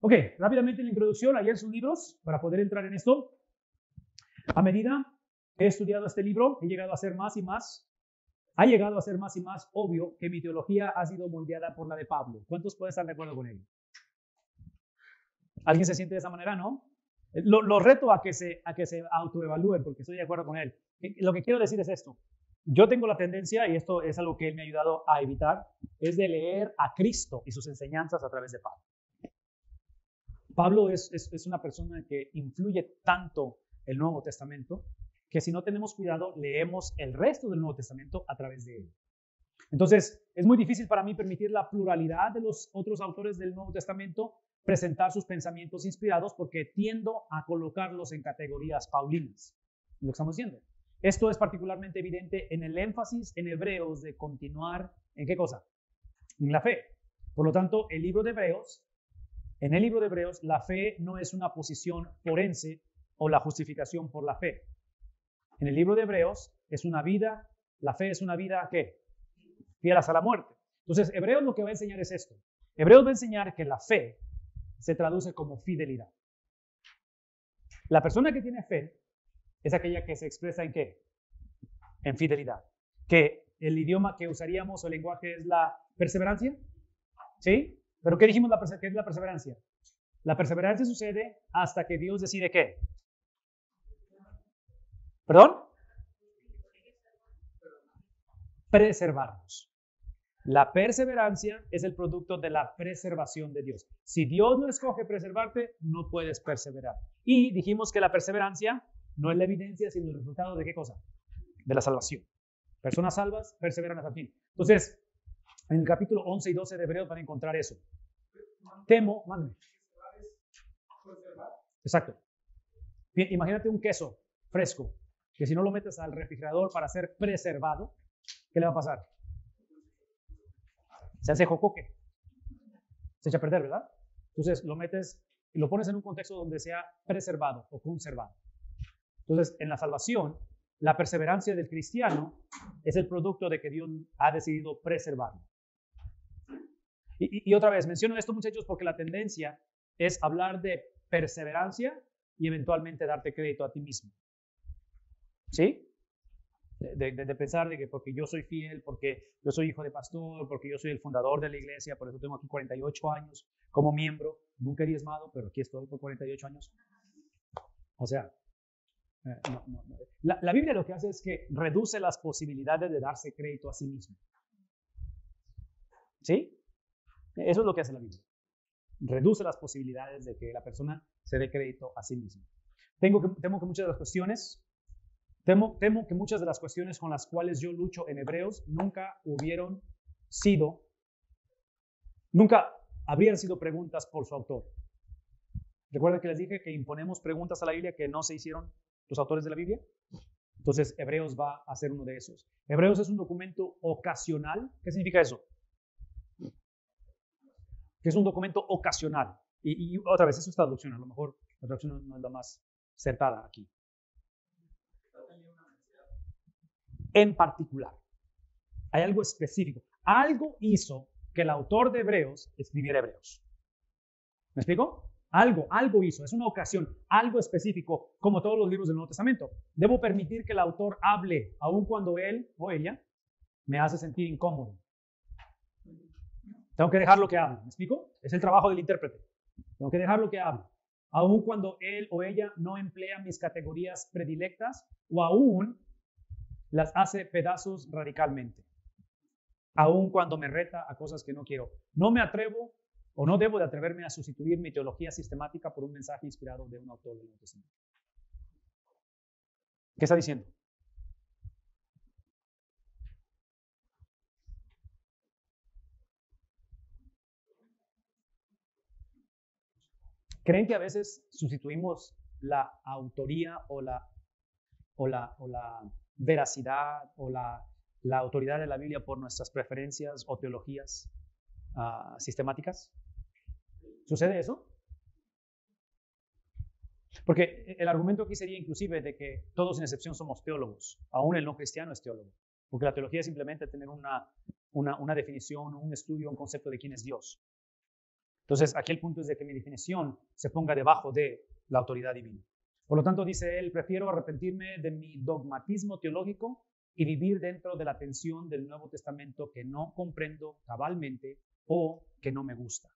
Ok, rápidamente la introducción, ayer sus libros, para poder entrar en esto. A medida que he estudiado este libro, ha llegado a ser más y más obvio que mi teología ha sido moldeada por la de Pablo. ¿Cuántos pueden estar de acuerdo con él? ¿Alguien se siente de esa manera, no? Lo reto a que se autoevalúen, porque estoy de acuerdo con él. Lo que quiero decir es esto. Yo tengo la tendencia, y esto es algo que él me ha ayudado a evitar, es de leer a Cristo y sus enseñanzas a través de Pablo. Pablo es una persona que influye tanto el Nuevo Testamento que si no tenemos cuidado, leemos el resto del Nuevo Testamento a través de él. Entonces, es muy difícil para mí permitir la pluralidad de los otros autores del Nuevo Testamento presentar sus pensamientos inspirados porque tiendo a colocarlos en categorías paulinas. Lo que estamos diciendo. Esto es particularmente evidente en el énfasis en Hebreos de continuar ¿en qué cosa? En la fe. Por lo tanto, en el libro de Hebreos, la fe no es una posición forense o la justificación por la fe. En el libro de Hebreos es una vida, la fe es una vida ¿qué? Fiel hasta la muerte. Entonces, Hebreos lo que va a enseñar es esto. Hebreos va a enseñar que la fe se traduce como fidelidad. La persona que tiene fe es aquella que se expresa ¿en qué? En fidelidad. Que el idioma que usaríamos o el lenguaje es la perseverancia. ¿Sí? ¿Pero qué dijimos que es la perseverancia? La perseverancia sucede hasta que Dios decide ¿qué? ¿Perdón? Preservarnos. La perseverancia es el producto de la preservación de Dios. Si Dios no escoge preservarte, no puedes perseverar. Y dijimos que la perseverancia no es la evidencia, sino el resultado de ¿qué cosa? De la salvación. Personas salvas perseveran hasta el fin. Entonces, en el capítulo 11 y 12 de Hebreos van a encontrar eso. Temo, mande. Exacto. Bien, imagínate un queso fresco, que si no lo metes al refrigerador para ser preservado, ¿qué le va a pasar? Se hace jocoque. Se echa a perder, ¿verdad? Entonces lo metes y lo pones en un contexto donde sea preservado o conservado. Entonces, en la salvación, la perseverancia del cristiano es el producto de que Dios ha decidido preservarlo. Y otra vez, menciono esto, muchachos, porque la tendencia es hablar de perseverancia y eventualmente darte crédito a ti mismo. ¿Sí? De pensar de que porque yo soy fiel, porque yo soy hijo de pastor, porque yo soy el fundador de la iglesia, por eso tengo aquí 48 años como miembro, nunca he diezmado, pero aquí estoy por 48 años. O sea, no. La Biblia lo que hace es que reduce las posibilidades de darse crédito a sí mismo. ¿Sí? Eso es lo que hace la Biblia. Reduce las posibilidades de que la persona se dé crédito a sí misma. Temo que muchas de las cuestiones con las cuales yo lucho en Hebreos nunca habrían sido preguntas por su autor. ¿Recuerdan que les dije que imponemos preguntas a la Biblia que no se hicieron los autores de la Biblia? Entonces, Hebreos va a ser uno de esos. Hebreos es un documento ocasional. ¿Qué significa eso? Que es un documento ocasional. Y otra vez, eso es traducción. A lo mejor la traducción no es la más acertada aquí. En particular, hay algo específico. Algo hizo que el autor de Hebreos escribiera Hebreos. ¿Me explico? Algo hizo. Es una ocasión, algo específico, como todos los libros del Nuevo Testamento. Debo permitir que el autor hable, aun cuando él o ella me hace sentir incómodo. Tengo que dejarlo que hable. ¿Me explico? Es el trabajo del intérprete. Tengo que dejarlo que hable. Aun cuando él o ella no emplea mis categorías predilectas o aún las hace pedazos radicalmente. Aun cuando me reta a cosas que no quiero. No me atrevo o no debo de atreverme a sustituir mi teología sistemática por un mensaje inspirado de un autor del Nuevo Testamento. ¿Qué está diciendo? ¿Creen que a veces sustituimos la autoría o la veracidad o la autoridad de la Biblia por nuestras preferencias o teologías sistemáticas? ¿Sucede eso? Porque el argumento aquí sería inclusive de que todos sin excepción somos teólogos, aún el no cristiano es teólogo, porque la teología es simplemente tener una definición, un estudio, un concepto de quién es Dios. Entonces, aquí el punto es de que mi definición se ponga debajo de la autoridad divina. Por lo tanto, dice él, prefiero arrepentirme de mi dogmatismo teológico y vivir dentro de la tensión del Nuevo Testamento que no comprendo cabalmente o que no me gusta.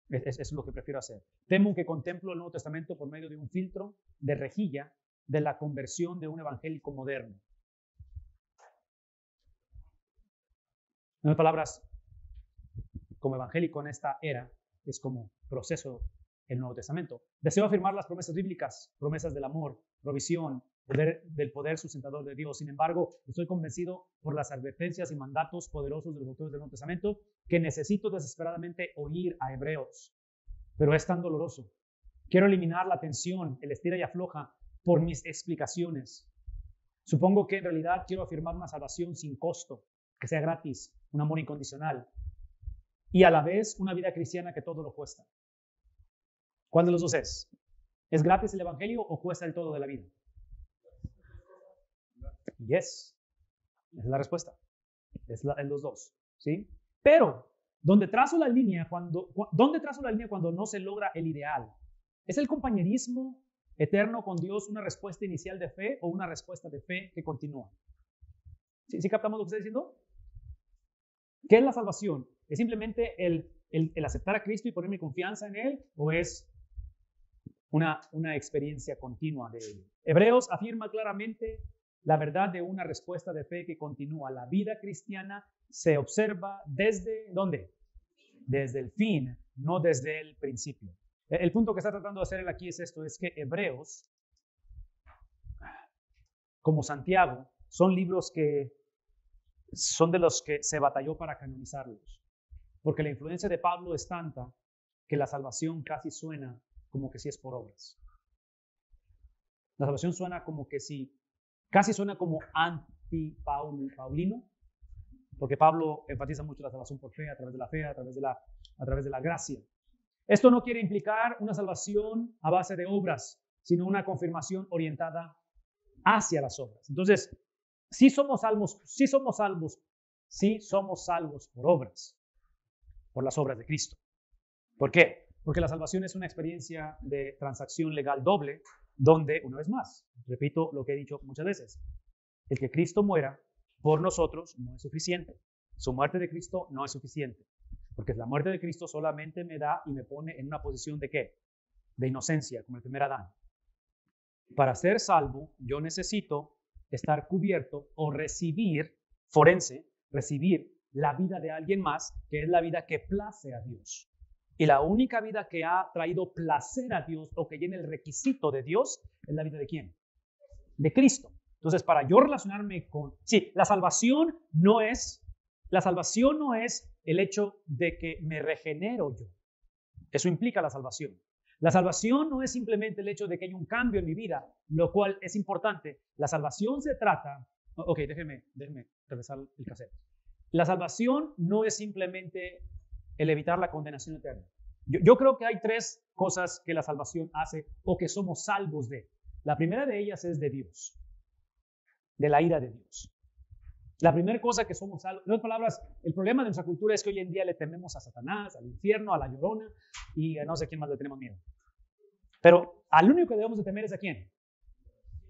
Eso es lo que prefiero hacer. Temo que contemplo el Nuevo Testamento por medio de un filtro de rejilla de la conversión de un evangélico moderno. En otras palabras, como evangélico en esta era, es como proceso el Nuevo Testamento. Deseo afirmar las promesas bíblicas, promesas del amor, provisión, del poder sustentador de Dios. Sin embargo, estoy convencido por las advertencias y mandatos poderosos de los autores del Nuevo Testamento que necesito desesperadamente oír a Hebreos. Pero es tan doloroso. Quiero eliminar la tensión, el estira y afloja por mis explicaciones. Supongo que en realidad quiero afirmar una salvación sin costo, que sea gratis, un amor incondicional y a la vez una vida cristiana que todo lo cuesta. ¿Cuál de los dos es? ¿Es gratis el evangelio o cuesta el todo de la vida? Yes. Esa es la respuesta. Es los dos. ¿Sí? Pero, ¿dónde trazo la línea cuando no se logra el ideal? ¿Es el compañerismo eterno con Dios una respuesta inicial de fe o una respuesta de fe que continúa? ¿Sí captamos lo que estoy diciendo? ¿Qué es la salvación? ¿Es simplemente el aceptar a Cristo y poner mi confianza en Él? ¿O es una experiencia continua de Él? Hebreos afirma claramente la verdad de una respuesta de fe que continúa. La vida cristiana se observa desde, ¿dónde? Desde el fin, no desde el principio. El punto que está tratando de hacer él aquí es esto, es que Hebreos, como Santiago, son libros que son de los que se batalló para canonizarlos. Porque la influencia de Pablo es tanta que la salvación casi suena como que si es por obras. La salvación suena como que si, casi suena como anti-paulino, porque Pablo enfatiza mucho la salvación por fe, a través de la fe, a través de la gracia. Esto no quiere implicar una salvación a base de obras, sino una confirmación orientada hacia las obras. Entonces, sí somos salvos por obras, por las obras de Cristo. ¿Por qué? Porque la salvación es una experiencia de transacción legal doble, donde, una vez más, repito lo que he dicho muchas veces, el que Cristo muera por nosotros no es suficiente. Su muerte de Cristo no es suficiente, porque la muerte de Cristo solamente me da y me pone en una posición de ¿qué? De inocencia, como el primer Adán. Para ser salvo, yo necesito estar cubierto o recibir la vida de alguien más, que es la vida que place a Dios. Y la única vida que ha traído placer a Dios o que llena el requisito de Dios es la vida ¿de quién? De Cristo. Entonces, para yo relacionarme con... Sí, la salvación no es el hecho de que me regenero yo. Eso implica la salvación. La salvación no es simplemente el hecho de que hay un cambio en mi vida, lo cual es importante. La salvación se trata... Ok, déjeme regresar el cassette. La salvación no es simplemente el evitar la condenación eterna. Yo creo que hay tres cosas que la salvación hace o que somos salvos de. La primera de ellas es de Dios, de la ira de Dios. La primera cosa que somos salvos, en otras palabras, el problema de nuestra cultura es que hoy en día le tememos a Satanás, al infierno, a la llorona y a no sé quién más le tenemos miedo. Pero al único que debemos de temer es a quién.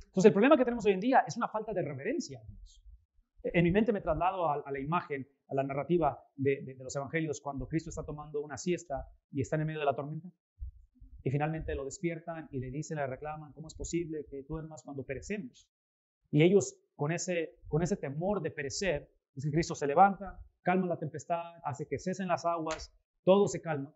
Entonces el problema que tenemos hoy en día es una falta de reverencia a Dios. En mi mente me traslado a la imagen, a la narrativa de los evangelios cuando Cristo está tomando una siesta y está en medio de la tormenta. Y finalmente lo despiertan y le dicen, le reclaman, ¿cómo es posible que duermas cuando perecemos? Y ellos, con ese temor de perecer, es que Cristo se levanta, calma la tempestad, hace que cesen las aguas, todo se calma.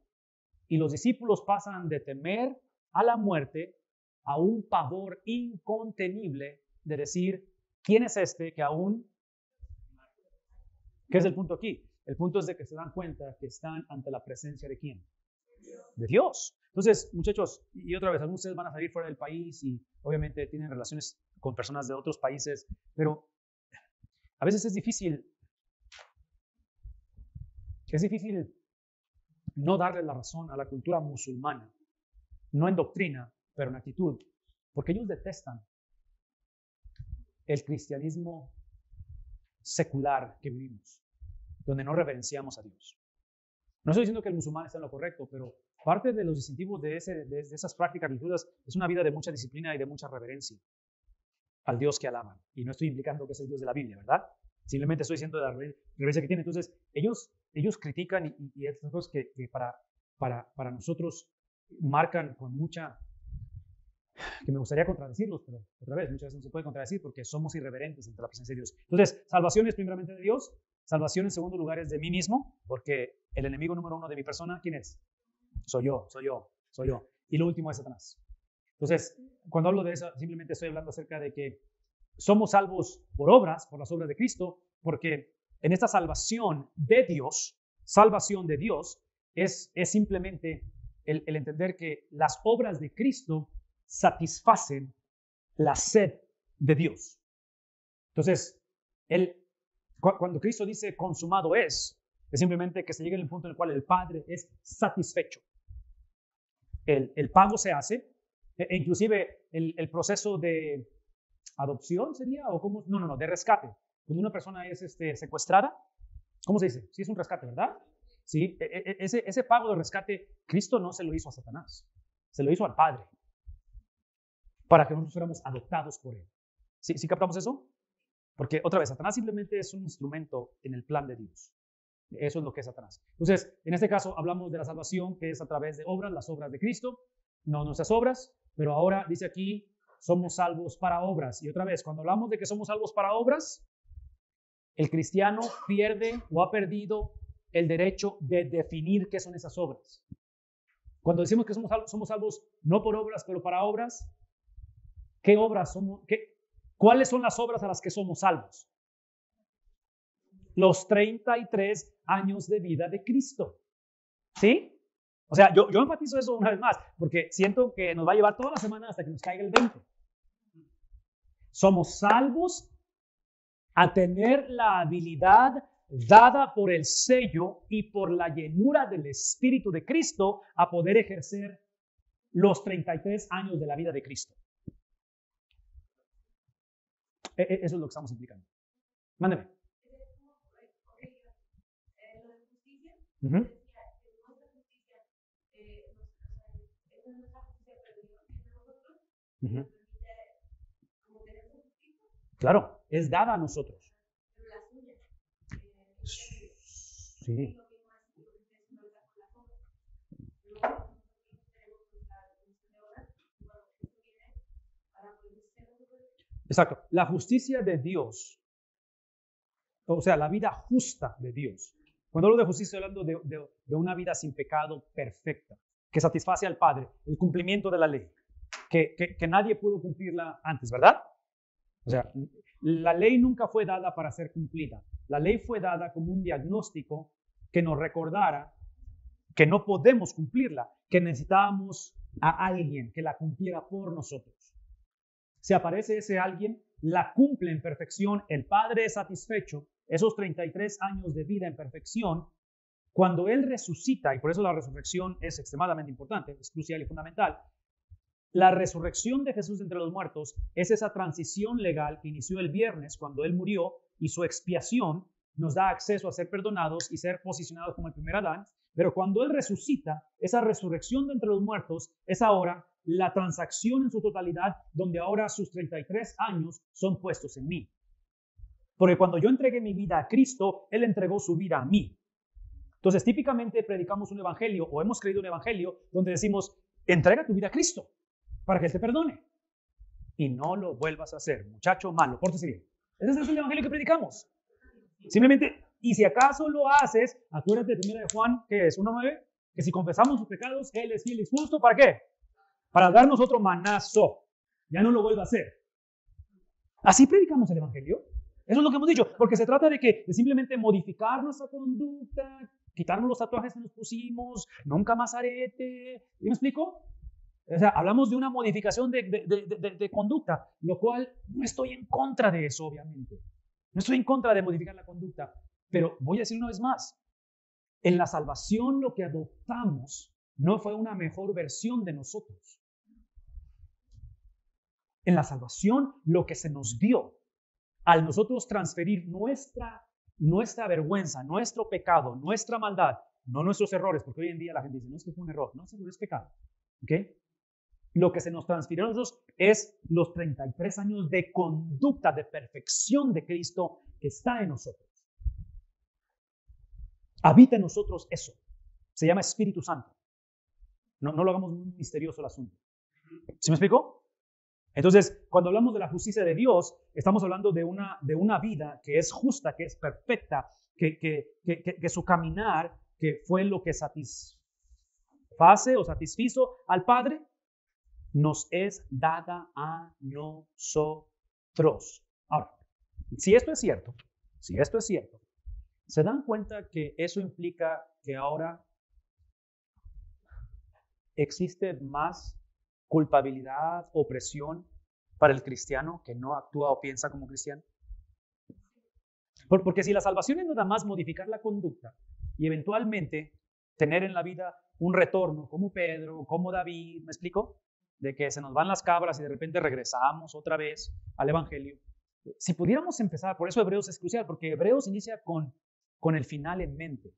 Y los discípulos pasan de temer a la muerte a un pavor incontenible de decir, ¿quién es este que aún... ¿Qué es el punto aquí? El punto es de que se dan cuenta que están ante la presencia de ¿quién? De Dios. Entonces, muchachos, y otra vez, algunos de ustedes van a salir fuera del país y obviamente tienen relaciones con personas de otros países, pero a veces es difícil no darle la razón a la cultura musulmana, no en doctrina, pero en actitud, porque ellos detestan el cristianismo secular que vivimos, donde no reverenciamos a Dios. No estoy diciendo que el musulmán está en lo correcto, pero parte de los distintivos de esas prácticas religiosas es una vida de mucha disciplina y de mucha reverencia al Dios que alaban. Y no estoy implicando que es el Dios de la Biblia, ¿verdad? Simplemente estoy diciendo de la reverencia que tiene. Entonces, ellos critican y estas cosas que para nosotros marcan con mucha, que me gustaría contradecirlos, pero otra vez, muchas veces no se puede contradecir porque somos irreverentes ante la presencia de Dios. Entonces, salvación es primeramente de Dios, salvación en segundo lugar es de mí mismo, porque el enemigo número uno de mi persona, ¿quién es? Soy yo. Y lo último es Satanás. Entonces, cuando hablo de eso, simplemente estoy hablando acerca de que somos salvos por obras, por las obras de Cristo, porque en esta salvación de Dios es simplemente el entender que las obras de Cristo satisfacen la sed de Dios. Entonces, cuando Cristo dice consumado es simplemente que se llegue al punto en el cual el Padre es satisfecho. El pago se hace, e inclusive el proceso de adopción sería, o cómo, no, de rescate. Cuando una persona es secuestrada, ¿cómo se dice? Sí, es un rescate, ¿verdad? Sí, ese pago de rescate, Cristo no se lo hizo a Satanás, se lo hizo al Padre, para que nosotros fuéramos adoptados por Él. ¿Sí captamos eso? Porque otra vez, Satanás simplemente es un instrumento en el plan de Dios. Eso es lo que es Satanás. Entonces, en este caso hablamos de la salvación que es a través de obras, las obras de Cristo, no nuestras obras, pero ahora dice aquí, somos salvos para obras. Y otra vez, cuando hablamos de que somos salvos para obras, el cristiano pierde o ha perdido el derecho de definir qué son esas obras. Cuando decimos que somos salvos no por obras, pero para obras, ¿qué obras somos? ¿Cuáles son las obras a las que somos salvos? Los 33 años de vida de Cristo. ¿Sí? O sea, yo enfatizo eso una vez más, porque siento que nos va a llevar toda la semana hasta que nos caiga el 20. Somos salvos a tener la habilidad dada por el sello y por la llenura del Espíritu de Cristo a poder ejercer los 33 años de la vida de Cristo. Eso es lo que estamos implicando. Mándeme. Claro, es dada a nosotros. Sí. Exacto. La justicia de Dios, o sea, la vida justa de Dios. Cuando hablo de justicia, estoy hablando de una vida sin pecado perfecta, que satisface al Padre, el cumplimiento de la ley, que nadie pudo cumplirla antes, ¿verdad? O sea, la ley nunca fue dada para ser cumplida. La ley fue dada como un diagnóstico que nos recordara que no podemos cumplirla, que necesitábamos a alguien que la cumpliera por nosotros. Si aparece ese alguien, la cumple en perfección, el Padre es satisfecho, esos 33 años de vida en perfección, cuando Él resucita, y por eso la resurrección es extremadamente importante, es crucial y fundamental. La resurrección de Jesús entre los muertos es esa transición legal que inició el viernes cuando Él murió y su expiación nos da acceso a ser perdonados y ser posicionados como el primer Adán. Pero cuando Él resucita, esa resurrección de entre los muertos es ahora la transacción en su totalidad, donde ahora sus 33 años son puestos en mí. Porque cuando yo entregué mi vida a Cristo, Él entregó su vida a mí. Entonces, típicamente predicamos un evangelio o hemos creído un evangelio donde decimos, entrega tu vida a Cristo para que Él te perdone. Y no lo vuelvas a hacer, muchacho malo, pórtese bien. Ese es el evangelio que predicamos. Simplemente, y si acaso lo haces, acuérdate de 1 de Juan, que es 1:9, que si confesamos sus pecados, Él es fiel y justo, ¿para qué? Para darnos otro manazo. Ya no lo vuelva a hacer. Así predicamos el evangelio. Eso es lo que hemos dicho, porque se trata de simplemente modificar nuestra conducta, quitarnos los tatuajes que nos pusimos, nunca más arete. ¿Me explico? O sea, hablamos de una modificación de conducta, lo cual no estoy en contra de eso, obviamente. No estoy en contra de modificar la conducta, pero voy a decir una vez más, en la salvación lo que adoptamos no fue una mejor versión de nosotros. En la salvación lo que se nos dio, al nosotros transferir nuestra vergüenza, nuestro pecado, nuestra maldad no nuestros errores, porque hoy en día la gente dice, no es que fue un error, no, es pecado. ¿Ok? Lo que se nos transfirió a nosotros es los 33 años de conducta, de perfección de Cristo que está en nosotros. Habita en nosotros eso. Se llama Espíritu Santo. No lo hagamos muy misterioso el asunto. ¿Sí me explico? Entonces, cuando hablamos de la justicia de Dios, estamos hablando de una vida que es justa, que es perfecta, que su caminar, que fue lo que satisface o satisfizo al Padre, nos es dada a nosotros. Ahora, si esto es cierto, ¿se dan cuenta que eso implica que ahora existe más culpabilidad, opresión para el cristiano que no actúa o piensa como cristiano? Porque si la salvación es nada más modificar la conducta y eventualmente tener en la vida un retorno como Pedro, como David, ¿me explico? De que se nos van las cabras y de repente regresamos otra vez al Evangelio. Si pudiéramos empezar, por eso Hebreos es crucial, porque Hebreos inicia con el final en mente.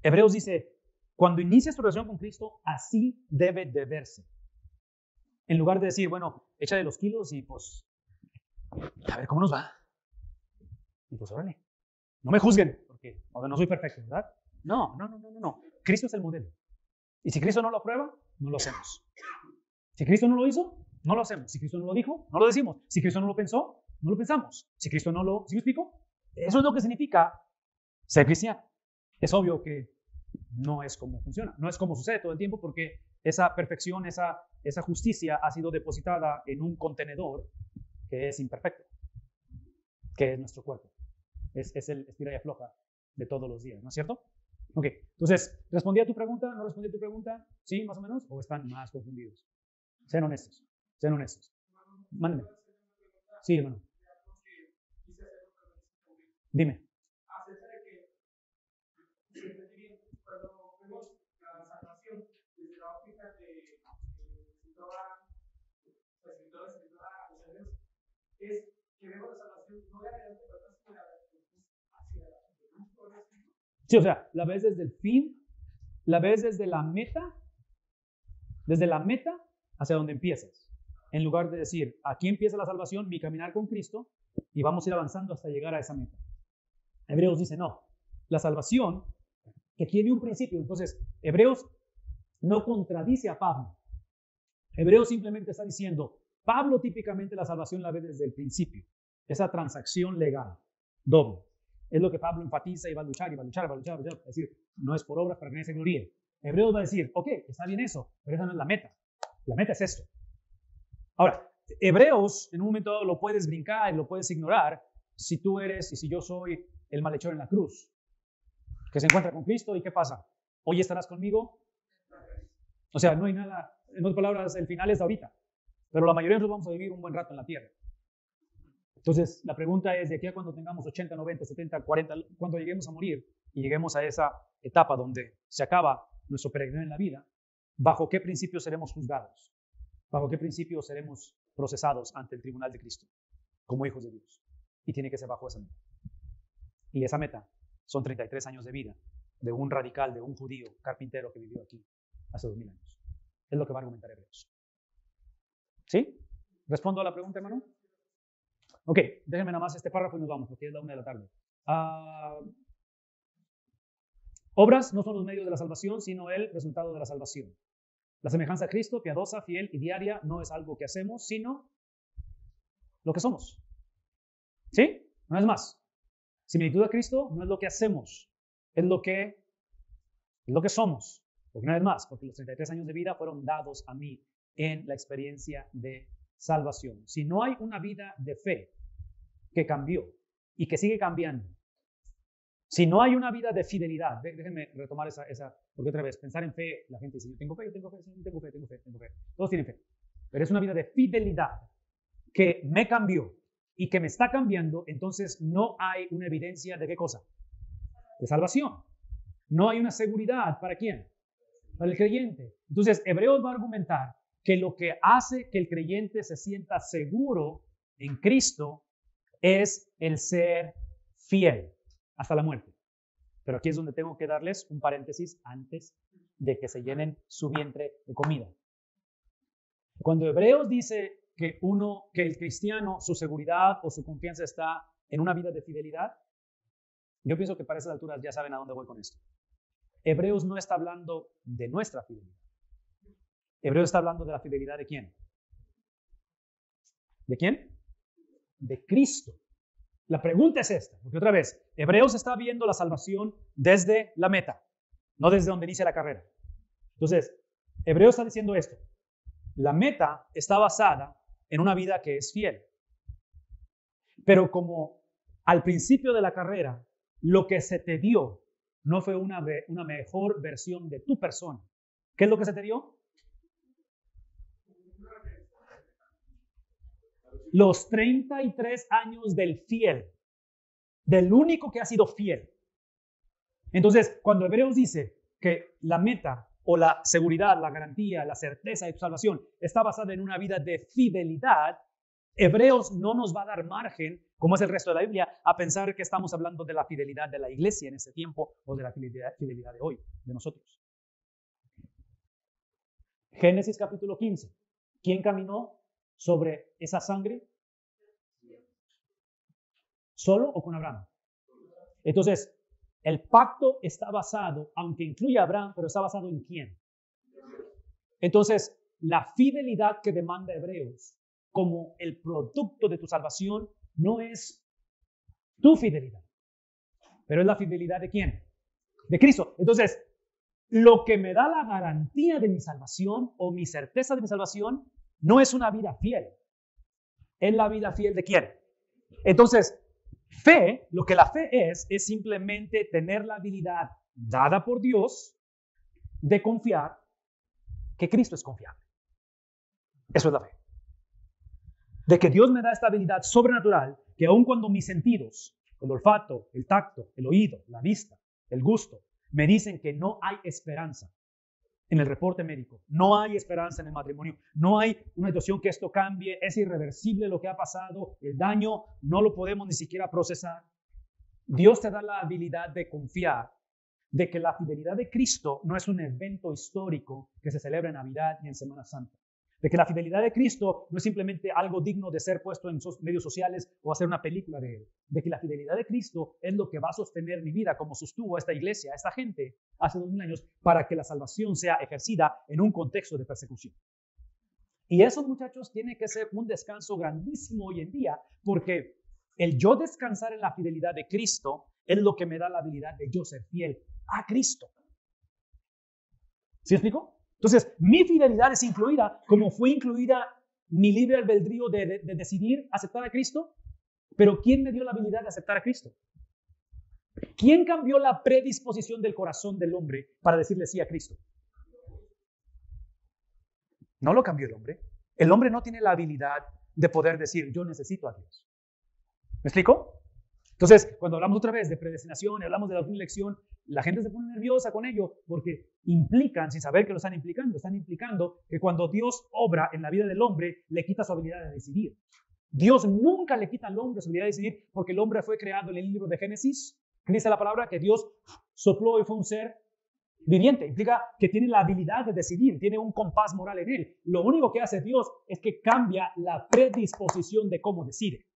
Hebreos dice, cuando inicies tu relación con Cristo, así debe de verse. En lugar de decir, bueno, échale los kilos y pues, a ver cómo nos va. Y pues, órale, no me juzguen, porque no soy perfecto, ¿verdad? No. Cristo es el modelo. Y si Cristo no lo aprueba, no lo hacemos. Si Cristo no lo hizo, no lo hacemos. Si Cristo no lo dijo, no lo decimos. Si Cristo no lo pensó, no lo pensamos. Si Cristo no lo... ¿Sí me explico? Eso es lo que significa ser cristiano. Es obvio que no es como funciona, no es como sucede todo el tiempo, porque esa perfección, esa justicia ha sido depositada en un contenedor que es imperfecto, que es nuestro cuerpo. Es el estira y afloja de todos los días, ¿no es cierto? Ok, entonces, ¿respondí a tu pregunta? ¿No respondí a tu pregunta? ¿Sí, más o menos? ¿O están más confundidos? Sean honestos. Mándenme. Sí, hermano. Dime. Es que vemos la salvación no de adelante, pero hacia adelante, ¿no? Sí, o sea, la ves desde el fin, la ves desde la meta hacia donde empiezas. En lugar de decir, aquí empieza la salvación, mi caminar con Cristo, y vamos a ir avanzando hasta llegar a esa meta. Hebreos dice, no, la salvación que tiene un principio. Entonces, Hebreos no contradice a Pablo. Hebreos simplemente está diciendo, Pablo típicamente la salvación la ve desde el principio. Esa transacción legal, doble. Es lo que Pablo enfatiza y va a luchar. Es decir, no es por obras para que nadie se gloríe. Hebreos va a decir, ok, está bien eso, pero esa no es la meta. La meta es esto. Ahora, Hebreos, en un momento dado lo puedes brincar y lo puedes ignorar si tú eres y si yo soy el malhechor en la cruz, que se encuentra con Cristo y ¿qué pasa? Hoy estarás conmigo. O sea, no hay nada, en otras palabras, el final es ahorita. Pero la mayoría de nosotros vamos a vivir un buen rato en la tierra. Entonces, la pregunta es, de aquí a cuando tengamos 80, 90, 70, 40, cuando lleguemos a morir y lleguemos a esa etapa donde se acaba nuestro peregrinaje en la vida, ¿bajo qué principios seremos juzgados? ¿Bajo qué principios seremos procesados ante el tribunal de Cristo como hijos de Dios? Y tiene que ser bajo esa meta. Y esa meta son 33 años de vida de un radical, de un judío carpintero que vivió aquí hace 2000 años. Es lo que va a argumentar Hebreos. ¿Sí? ¿Respondo a la pregunta, hermano? Ok, déjenme nada más este párrafo y nos vamos, porque es la 1 de la tarde. Obras no son los medios de la salvación, sino el resultado de la salvación. La semejanza a Cristo, piadosa, fiel y diaria, no es algo que hacemos, sino lo que somos. ¿Sí? No es más. Similitud a Cristo no es lo que hacemos, es lo que somos. Porque una vez más, porque los 33 años de vida fueron dados a mí en la experiencia de salvación. Si no hay una vida de fe que cambió y que sigue cambiando, si no hay una vida de fidelidad, déjenme retomar esa, porque otra vez, pensar en fe, la gente dice, yo tengo fe, tengo fe. Todos tienen fe. Pero es una vida de fidelidad que me cambió y que me está cambiando, entonces no hay una evidencia de qué cosa? De salvación. No hay una seguridad. ¿Para quién? Para el creyente. Entonces, Hebreos va a argumentar que lo que hace que el creyente se sienta seguro en Cristo es el ser fiel hasta la muerte. Pero aquí es donde tengo que darles un paréntesis antes de que se llenen su vientre de comida. Cuando Hebreos dice que el cristiano, su seguridad o su confianza está en una vida de fidelidad, yo pienso que para esas alturas ya saben a dónde voy con esto. Hebreos no está hablando de nuestra fidelidad. Hebreos está hablando de la fidelidad de ¿quién? ¿De quién? De Cristo. La pregunta es esta, porque otra vez, Hebreos está viendo la salvación desde la meta, no desde donde inicia la carrera. Entonces, Hebreos está diciendo esto. La meta está basada en una vida que es fiel. Pero como al principio de la carrera, lo que se te dio no fue una mejor versión de tu persona. ¿Qué es lo que se te dio? Los 33 años del fiel, del único que ha sido fiel. Entonces, cuando Hebreos dice que la meta o la seguridad, la garantía, la certeza de tu salvación está basada en una vida de fidelidad, Hebreos no nos va a dar margen, como es el resto de la Biblia, a pensar que estamos hablando de la fidelidad de la iglesia en ese tiempo o de la fidelidad de hoy, de nosotros. Génesis capítulo 15. ¿Quién caminó sobre esa sangre? ¿Solo o con Abraham? Entonces, el pacto está basado, aunque incluye a Abraham, pero está basado en ¿quién? Entonces, la fidelidad que demanda Hebreos como el producto de tu salvación no es tu fidelidad, pero es la fidelidad de ¿quién? De Cristo. Entonces, lo que me da la garantía de mi salvación o mi certeza de mi salvación no es una vida fiel. ¿Es la vida fiel de quién? Entonces, fe, lo que la fe es simplemente tener la habilidad dada por Dios de confiar que Cristo es confiable. Eso es la fe. De que Dios me da esta habilidad sobrenatural que aun cuando mis sentidos, el olfato, el tacto, el oído, la vista, el gusto, me dicen que no hay esperanza en el reporte médico, no hay esperanza en el matrimonio, no hay una situación que esto cambie, es irreversible lo que ha pasado, el daño no lo podemos ni siquiera procesar. Dios te da la habilidad de confiar de que la fidelidad de Cristo no es un evento histórico que se celebra en Navidad ni en Semana Santa. De que la fidelidad de Cristo no es simplemente algo digno de ser puesto en medios sociales o hacer una película de él. De que la fidelidad de Cristo es lo que va a sostener mi vida, como sostuvo esta iglesia, esta gente, hace 2000 años, para que la salvación sea ejercida en un contexto de persecución. Y eso, muchachos, tiene que ser un descanso grandísimo hoy en día, porque el yo descansar en la fidelidad de Cristo es lo que me da la habilidad de yo ser fiel a Cristo. ¿Sí explico? Entonces, mi fidelidad es incluida como fue incluida mi libre albedrío de decidir aceptar a Cristo. Pero ¿quién me dio la habilidad de aceptar a Cristo? ¿Quién cambió la predisposición del corazón del hombre para decirle sí a Cristo? No lo cambió el hombre. El hombre no tiene la habilidad de poder decir yo necesito a Dios. ¿Me explico? Entonces, cuando hablamos otra vez de predestinación y hablamos de la última elección, la gente se pone nerviosa con ello porque implican, sin saber que lo están implicando que cuando Dios obra en la vida del hombre, le quita su habilidad de decidir. Dios nunca le quita al hombre su habilidad de decidir porque el hombre fue creado en el libro de Génesis. ¿Qué dice la palabra? Que Dios sopló y fue un ser viviente. Implica que tiene la habilidad de decidir, tiene un compás moral en él. Lo único que hace Dios es que cambia la predisposición de cómo decide.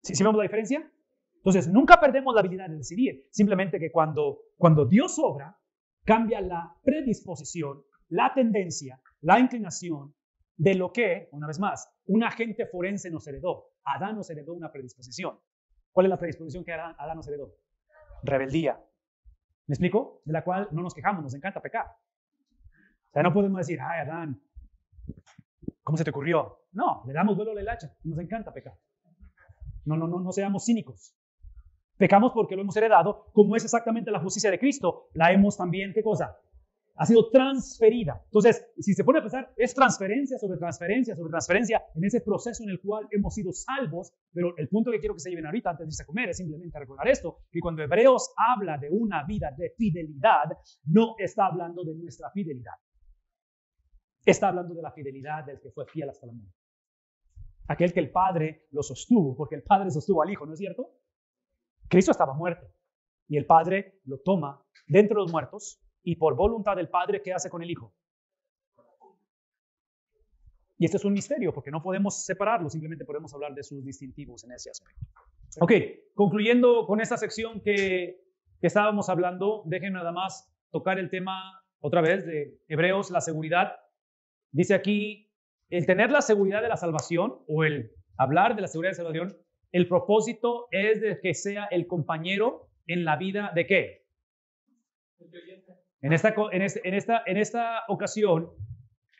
¿Sí vemos la diferencia? Entonces, nunca perdemos la habilidad de decidir. Simplemente que cuando Dios obra, cambia la predisposición, la tendencia, la inclinación de lo que, una vez más, un agente forense nos heredó. Adán nos heredó una predisposición. ¿Cuál es la predisposición que Adán nos heredó? Rebeldía. ¿Me explico? De la cual no nos quejamos, nos encanta pecar. O sea, no podemos decir, ay, Adán, ¿cómo se te ocurrió? No, le damos vuelo al hacha, nos encanta pecar. No seamos cínicos. Pecamos porque lo hemos heredado, como es exactamente la justicia de Cristo. La hemos también, ¿qué cosa? Ha sido transferida. Entonces, si se pone a pensar, es transferencia sobre transferencia sobre transferencia en ese proceso en el cual hemos sido salvos. Pero el punto que quiero que se lleven ahorita antes de irse a comer es simplemente recordar esto, que cuando Hebreos habla de una vida de fidelidad, no está hablando de nuestra fidelidad. Está hablando de la fidelidad del que fue fiel hasta la muerte. Aquel que el Padre lo sostuvo, porque el Padre sostuvo al Hijo, ¿no es cierto? Cristo estaba muerto. y el Padre lo toma dentro de los muertos y por voluntad del Padre, ¿qué hace con el Hijo? Y esto es un misterio porque no podemos separarlo, simplemente podemos hablar de sus distintivos en ese aspecto. Ok, concluyendo con esta sección que estábamos hablando, déjenme nada más tocar el tema otra vez de Hebreos, la seguridad. Dice aquí, el tener la seguridad de la salvación o el hablar de la seguridad de la salvación, el propósito es de que sea el compañero en la vida de ¿qué? En esta ocasión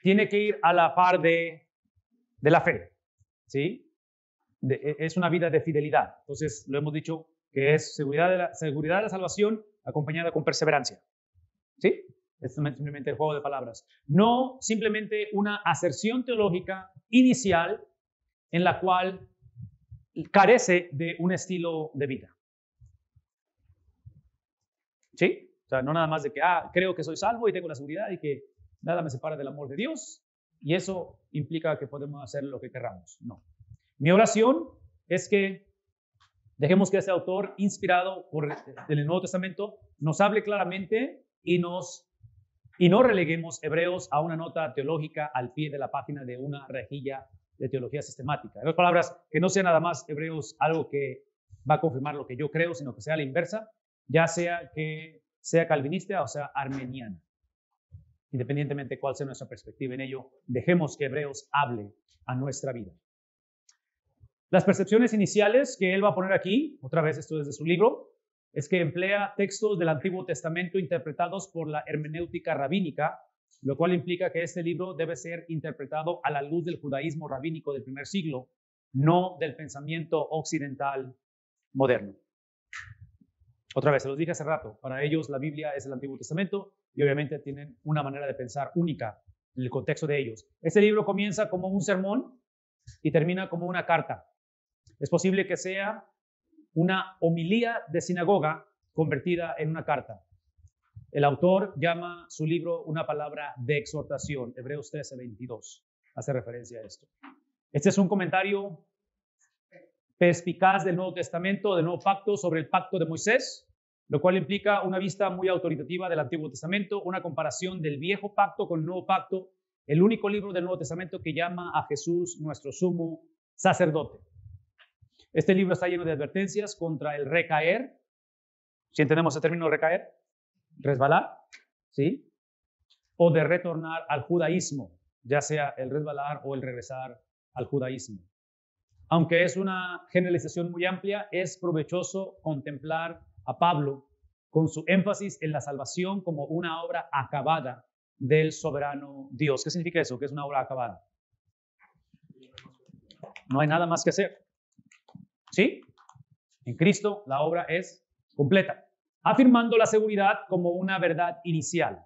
tiene que ir a la par de la fe, ¿sí? Es una vida de fidelidad. Entonces, lo hemos dicho que es seguridad de la salvación acompañada con perseverancia, ¿sí? Es simplemente el juego de palabras. No simplemente una aserción teológica inicial en la cual carece de un estilo de vida. ¿Sí? O sea, no nada más de que, creo que soy salvo y tengo la seguridad y que nada me separa del amor de Dios y eso implica que podemos hacer lo que queramos. No. Mi oración es que dejemos que este autor, inspirado por el Nuevo Testamento, nos hable claramente y no releguemos Hebreos a una nota teológica al pie de la página de una rejilla de teología sistemática. En otras palabras, que no sea nada más Hebreos algo que va a confirmar lo que yo creo, sino que sea la inversa, ya sea que sea calvinista o sea armeniana. Independientemente de cuál sea nuestra perspectiva en ello, dejemos que Hebreos hable a nuestra vida. Las percepciones iniciales que él va a poner aquí, otra vez esto es de su libro, es que emplea textos del Antiguo Testamento interpretados por la hermenéutica rabínica, lo cual implica que este libro debe ser interpretado a la luz del judaísmo rabínico del primer siglo, no del pensamiento occidental moderno. Otra vez, se los dije hace rato, para ellos la Biblia es el Antiguo Testamento y obviamente tienen una manera de pensar única en el contexto de ellos. Este libro comienza como un sermón y termina como una carta. Es posible que sea una homilía de sinagoga convertida en una carta. El autor llama su libro una palabra de exhortación, Hebreos 13:22, hace referencia a esto. Este es un comentario perspicaz del Nuevo Testamento, del Nuevo Pacto, sobre el pacto de Moisés, lo cual implica una vista muy autoritativa del Antiguo Testamento, una comparación del Viejo Pacto con el Nuevo Pacto, el único libro del Nuevo Testamento que llama a Jesús nuestro sumo sacerdote. Este libro está lleno de advertencias contra el recaer. Si entendemos el término recaer, resbalar, ¿sí? O de retornar al judaísmo, ya sea el resbalar o el regresar al judaísmo. Aunque es una generalización muy amplia, es provechoso contemplar a Pablo con su énfasis en la salvación como una obra acabada del soberano Dios. ¿Qué significa eso? ¿Qué es una obra acabada? No hay nada más que hacer. ¿Sí? En Cristo la obra es completa, afirmando la seguridad como una verdad inicial.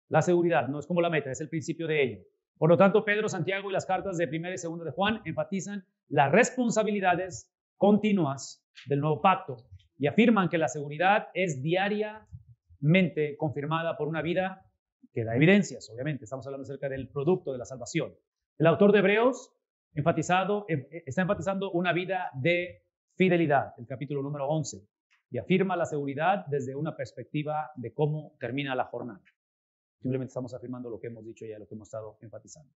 La seguridad no es como la meta, es el principio de ello. Por lo tanto, Pedro, Santiago y las cartas de 1 y 2 de Juan enfatizan las responsabilidades continuas del nuevo pacto y afirman que la seguridad es diariamente confirmada por una vida que da evidencias. Obviamente, estamos hablando acerca del producto de la salvación. El autor de Hebreos está enfatizando una vida de fidelidad, el capítulo número 11, y afirma la seguridad desde una perspectiva de cómo termina la jornada. Simplemente estamos afirmando lo que hemos dicho ya, lo que hemos estado enfatizando.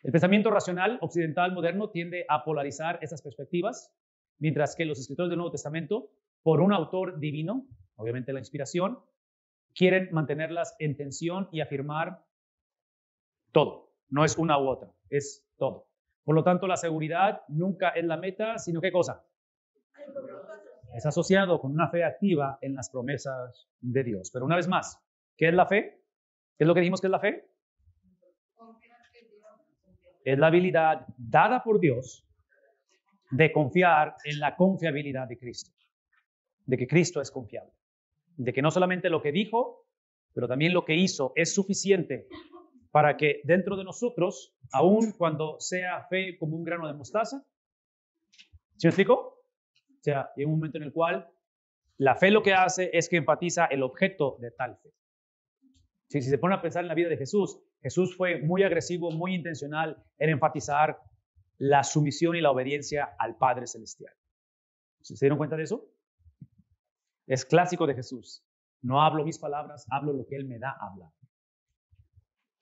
El pensamiento racional occidental moderno tiende a polarizar esas perspectivas, mientras que los escritores del Nuevo Testamento, por un autor divino, obviamente la inspiración, quieren mantenerlas en tensión y afirmar todo. No es una u otra, es todo. Por lo tanto, la seguridad nunca es la meta, sino ¿qué cosa? Es asociado con una fe activa en las promesas de Dios. Pero una vez más, ¿qué es la fe? ¿Qué es lo que dijimos que es la fe? Es la habilidad dada por Dios de confiar en la confiabilidad de Cristo, de que Cristo es confiable, de que no solamente lo que dijo, pero también lo que hizo es suficiente para que dentro de nosotros, aun cuando sea fe como un grano de mostaza, ¿sí me explico? O sea, hay un momento en el cual la fe lo que hace es que enfatiza el objeto de tal fe. Si se pone a pensar en la vida de Jesús, Jesús fue muy agresivo, muy intencional en enfatizar la sumisión y la obediencia al Padre Celestial. ¿Se dieron cuenta de eso? Es clásico de Jesús. No hablo mis palabras, hablo lo que Él me da a hablar.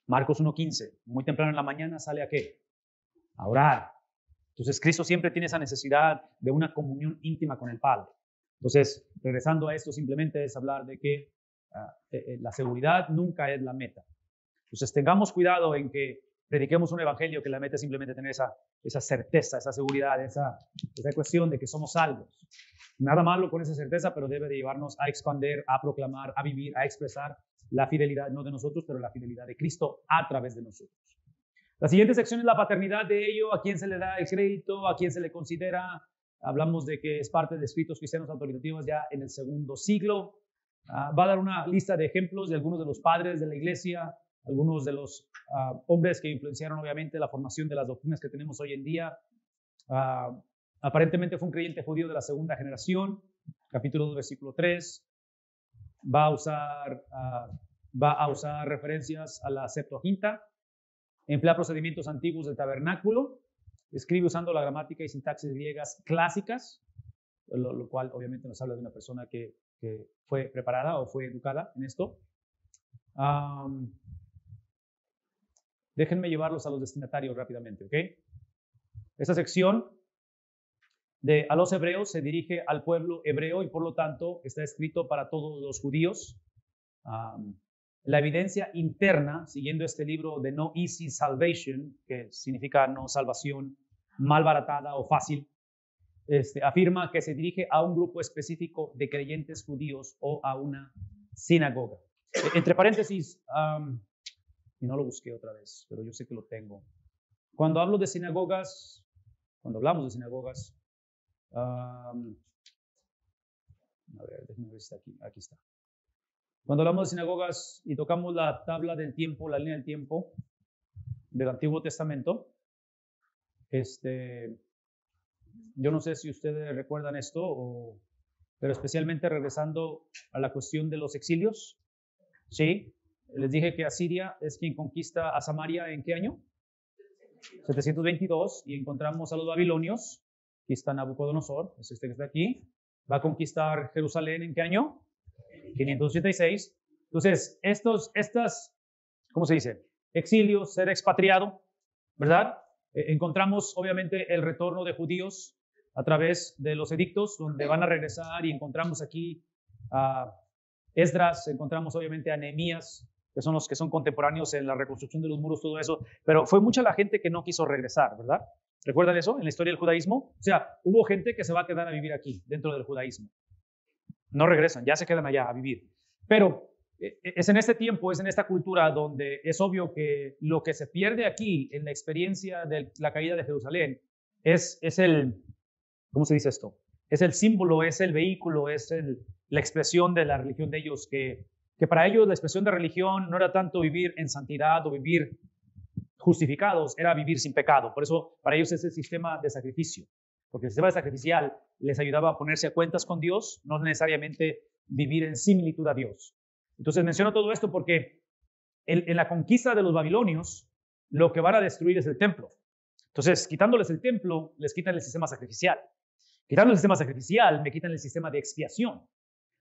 Marcos 1:15, muy temprano en la mañana sale ¿a qué? A orar. Entonces Cristo siempre tiene esa necesidad de una comunión íntima con el Padre. Entonces, regresando a esto, simplemente es hablar de que la seguridad nunca es la meta. Entonces, tengamos cuidado en que prediquemos un evangelio que la meta es simplemente tener esa certeza, esa seguridad, esa cuestión de que somos salvos. Nada malo con esa certeza, pero debe de llevarnos a expandir, a proclamar, a vivir, a expresar la fidelidad, no de nosotros, pero la fidelidad de Cristo a través de nosotros. La siguiente sección es la paternidad de ello, a quién se le da el crédito, a quién se le considera. Hablamos de que es parte de escritos cristianos autoritativos ya en el segundo siglo. Va a dar una lista de ejemplos de algunos de los padres de la iglesia, algunos de los hombres que influenciaron obviamente la formación de las doctrinas que tenemos hoy en día. Aparentemente fue un creyente judío de la segunda generación, capítulo 2, versículo 3. Va a usar referencias a la Septuaginta, emplea procedimientos antiguos del tabernáculo, escribe usando la gramática y sintaxis griegas clásicas, lo cual obviamente nos habla de una persona que fue preparada o fue educada en esto. Déjenme llevarlos a los destinatarios rápidamente, ¿ok? Esta sección a los hebreos se dirige al pueblo hebreo y por lo tanto está escrito para todos los judíos. La evidencia interna, siguiendo este libro de No Easy Salvation, que significa no salvación malbaratada o fácil, afirma que se dirige a un grupo específico de creyentes judíos o a una sinagoga. Entre paréntesis, y no lo busqué otra vez, pero yo sé que lo tengo. Cuando hablamos de sinagogas, a ver, déjenme ver si está aquí está. Cuando hablamos de sinagogas y tocamos la tabla del tiempo, la línea del tiempo del Antiguo Testamento, yo no sé si ustedes recuerdan esto, pero especialmente regresando a la cuestión de los exilios, ¿sí? Les dije que Asiria es quien conquista a Samaria, ¿en qué año? 722, y encontramos a los babilonios. Aquí está Nabucodonosor, es este que está aquí. Va a conquistar Jerusalén, ¿en qué año? 586. Entonces, ¿cómo se dice? Exilios, ser expatriado, ¿verdad? Encontramos obviamente el retorno de judíos a través de los edictos, donde van a regresar, y encontramos aquí a Esdras, encontramos obviamente a Nehemías, que son los que son contemporáneos en la reconstrucción de los muros, todo eso, pero fue mucha la gente que no quiso regresar, ¿verdad? ¿Recuerdan eso en la historia del judaísmo? O sea, hubo gente que se va a quedar a vivir aquí, dentro del judaísmo. No regresan, ya se quedan allá a vivir. Pero es en este tiempo, es en esta cultura donde es obvio que lo que se pierde aquí en la experiencia de la caída de Jerusalén es el, ¿cómo se dice esto? Es el símbolo, es el vehículo, es la expresión de la religión de ellos, que para ellos la expresión de religión no era tanto vivir en santidad o vivir justificados, era vivir sin pecado. Por eso para ellos es el sistema de sacrificio. Porque el sistema sacrificial les ayudaba a ponerse a cuentas con Dios, no necesariamente vivir en similitud a Dios. Entonces menciono todo esto porque en la conquista de los babilonios, lo que van a destruir es el templo. Entonces, quitándoles el templo, les quitan el sistema sacrificial. Quitando el sistema sacrificial, me quitan el sistema de expiación.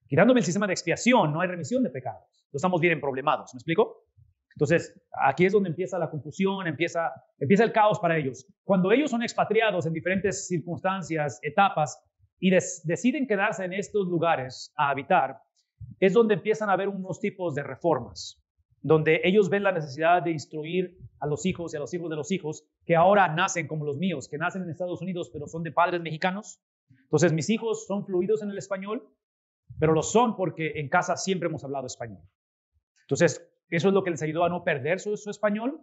Quitándome el sistema de expiación, no hay remisión de pecados. Entonces, estamos bien problemados, ¿me explico? Entonces, aquí es donde empieza la confusión, empieza el caos para ellos. Cuando ellos son expatriados en diferentes circunstancias, etapas, y deciden quedarse en estos lugares a habitar, es donde empiezan a haber unos tipos de reformas, donde ellos ven la necesidad de instruir a los hijos y a los hijos de los hijos, que ahora nacen como los míos, que nacen en Estados Unidos, pero son de padres mexicanos. Entonces, mis hijos son fluidos en el español, pero lo son porque en casa siempre hemos hablado español. Entonces, eso es lo que les ayudó a no perder su español,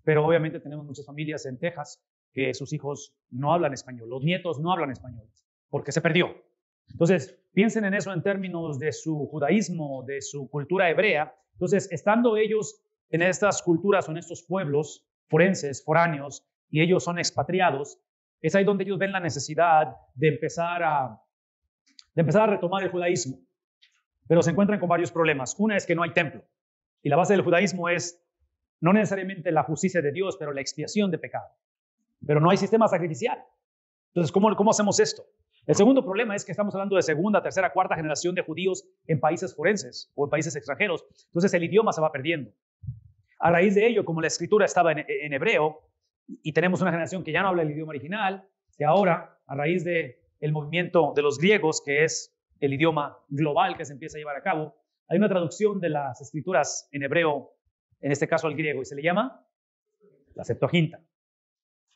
pero obviamente tenemos muchas familias en Texas que sus hijos no hablan español, los nietos no hablan español, porque se perdió. Entonces, piensen en eso en términos de su judaísmo, de su cultura hebrea. Entonces, estando ellos en estas culturas o en estos pueblos forenses, foráneos, y ellos son expatriados, es ahí donde ellos ven la necesidad de empezar a retomar el judaísmo. Pero se encuentran con varios problemas. Una es que no hay templo. Y la base del judaísmo es no necesariamente la justicia de Dios, pero la expiación de pecado. Pero no hay sistema sacrificial. Entonces, ¿cómo hacemos esto? El segundo problema es que estamos hablando de segunda, tercera, cuarta generación de judíos en países forenses o en países extranjeros. Entonces el idioma se va perdiendo. A raíz de ello, como la escritura estaba en hebreo y tenemos una generación que ya no habla el idioma original, que ahora, a raíz del movimiento de los griegos, que es el idioma global que se empieza a llevar a cabo, hay una traducción de las escrituras en hebreo, en este caso al griego, y se le llama la Septuaginta.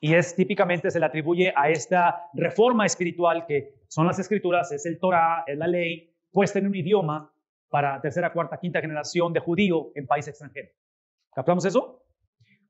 Y típicamente se le atribuye a esta reforma espiritual que son las escrituras, es el Torah, es la ley, puesta en un idioma para tercera, cuarta, quinta generación de judío en país extranjero. ¿Captamos eso?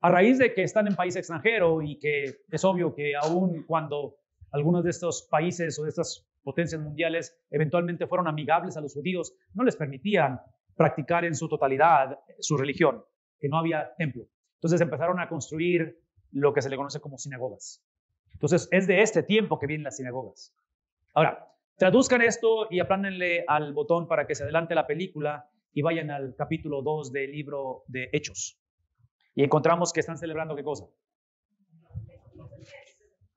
A raíz de que están en país extranjero y que es obvio que aún cuando algunos de estos países o de estas potencias mundiales eventualmente fueron amigables a los judíos, no les permitían practicar en su totalidad su religión, que no había templo. Entonces empezaron a construir lo que se le conoce como sinagogas. Entonces es de este tiempo que vienen las sinagogas. Ahora, traduzcan esto y aplánenle al botón para que se adelante la película y vayan al capítulo 2 del libro de Hechos. Y encontramos que están celebrando ¿qué cosa?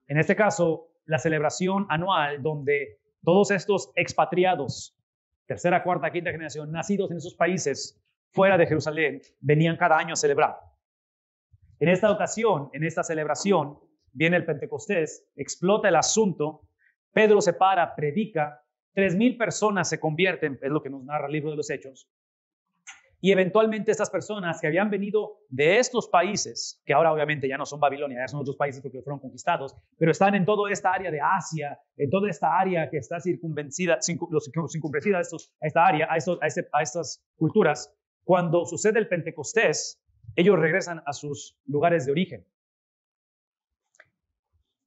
En este caso, la celebración anual donde todos estos expatriados, tercera, cuarta, quinta generación, nacidos en esos países fuera de Jerusalén, venían cada año a celebrar. En esta ocasión, en esta celebración, viene el Pentecostés, explota el asunto, Pedro se para, predica, 3,000 personas se convierten, es lo que nos narra el libro de los Hechos, y eventualmente estas personas que habían venido de estos países, que ahora obviamente ya no son Babilonia, ya son otros países porque fueron conquistados, pero están en toda esta área de Asia, en toda esta área que está circunvencida a esta área, a estas culturas, cuando sucede el Pentecostés, ellos regresan a sus lugares de origen.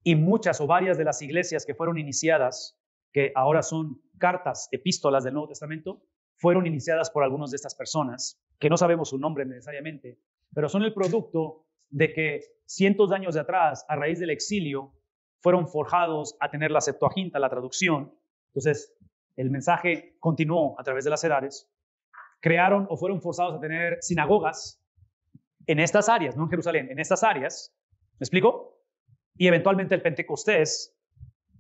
Y muchas o varias de las iglesias que fueron iniciadas, que ahora son cartas, epístolas del Nuevo Testamento, fueron iniciadas por algunas de estas personas, que no sabemos su nombre necesariamente, pero son el producto de que cientos de años de atrás, a raíz del exilio, fueron forjados a tener la Septuaginta, la traducción. Entonces, el mensaje continuó a través de las edades. Crearon o fueron forzados a tener sinagogas en estas áreas, no en Jerusalén, en estas áreas. ¿Me explico? Y eventualmente el Pentecostés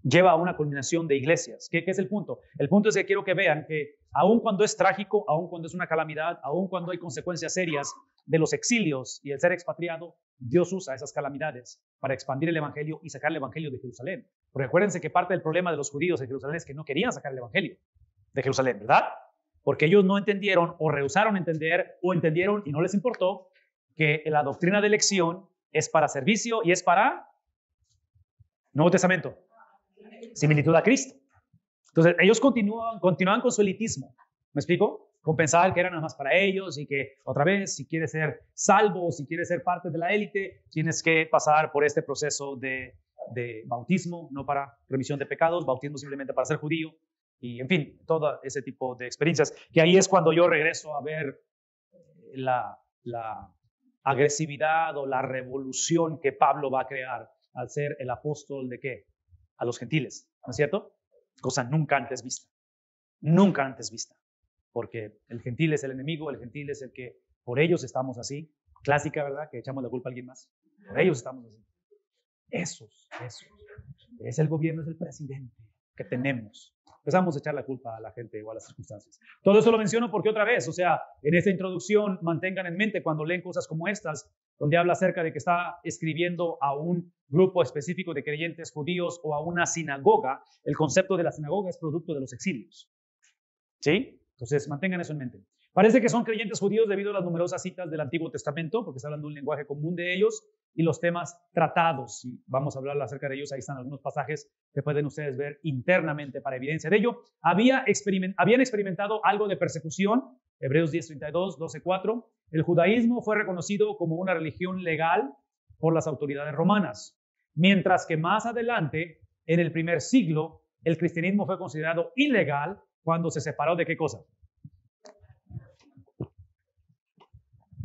lleva a una culminación de iglesias. ¿Qué es el punto? El punto es que quiero que vean que aun cuando es trágico, aun cuando es una calamidad, aun cuando hay consecuencias serias de los exilios y el ser expatriado, Dios usa esas calamidades para expandir el evangelio y sacar el evangelio de Jerusalén. Porque acuérdense que parte del problema de los judíos de Jerusalén es que no querían sacar el evangelio de Jerusalén, ¿verdad? Porque ellos no entendieron o rehusaron entender o entendieron y no les importó que la doctrina de elección es para servicio y es para Nuevo Testamento. Similitud a Cristo. Entonces, ellos continuaban con su elitismo. ¿Me explico? Con pensar que era nada más para ellos y que, otra vez, si quieres ser salvo, si quieres ser parte de la élite, tienes que pasar por este proceso de bautismo, no para remisión de pecados, bautismo simplemente para ser judío. Y, en fin, todo ese tipo de experiencias. Que ahí es cuando yo regreso a ver la agresividad o la revolución que Pablo va a crear al ser el apóstol de ¿qué? A los gentiles, ¿no es cierto? Cosa nunca antes vista. Nunca antes vista. Porque el gentil es el enemigo, el gentil es el que por ellos estamos así. Clásica, ¿verdad? Que echamos la culpa a alguien más. Por ellos estamos así. Esos. Es el gobierno, es el presidente que tenemos. Empezamos a echar la culpa a la gente o a las circunstancias. Todo eso lo menciono porque otra vez, o sea, en esta introducción mantengan en mente cuando leen cosas como estas, donde habla acerca de que está escribiendo a un grupo específico de creyentes judíos o a una sinagoga. El concepto de la sinagoga es producto de los exilios. ¿Sí? Entonces, mantengan eso en mente. Parece que son creyentes judíos debido a las numerosas citas del Antiguo Testamento, porque está hablando un lenguaje común de ellos, y los temas tratados. Y vamos a hablar acerca de ellos. Ahí están algunos pasajes que pueden ustedes ver internamente para evidencia de ello. Habían experimentado algo de persecución. Hebreos 10:32, 12:4. El judaísmo fue reconocido como una religión legal por las autoridades romanas, mientras que más adelante, en el primer siglo, el cristianismo fue considerado ilegal cuando se separó de ¿qué cosa?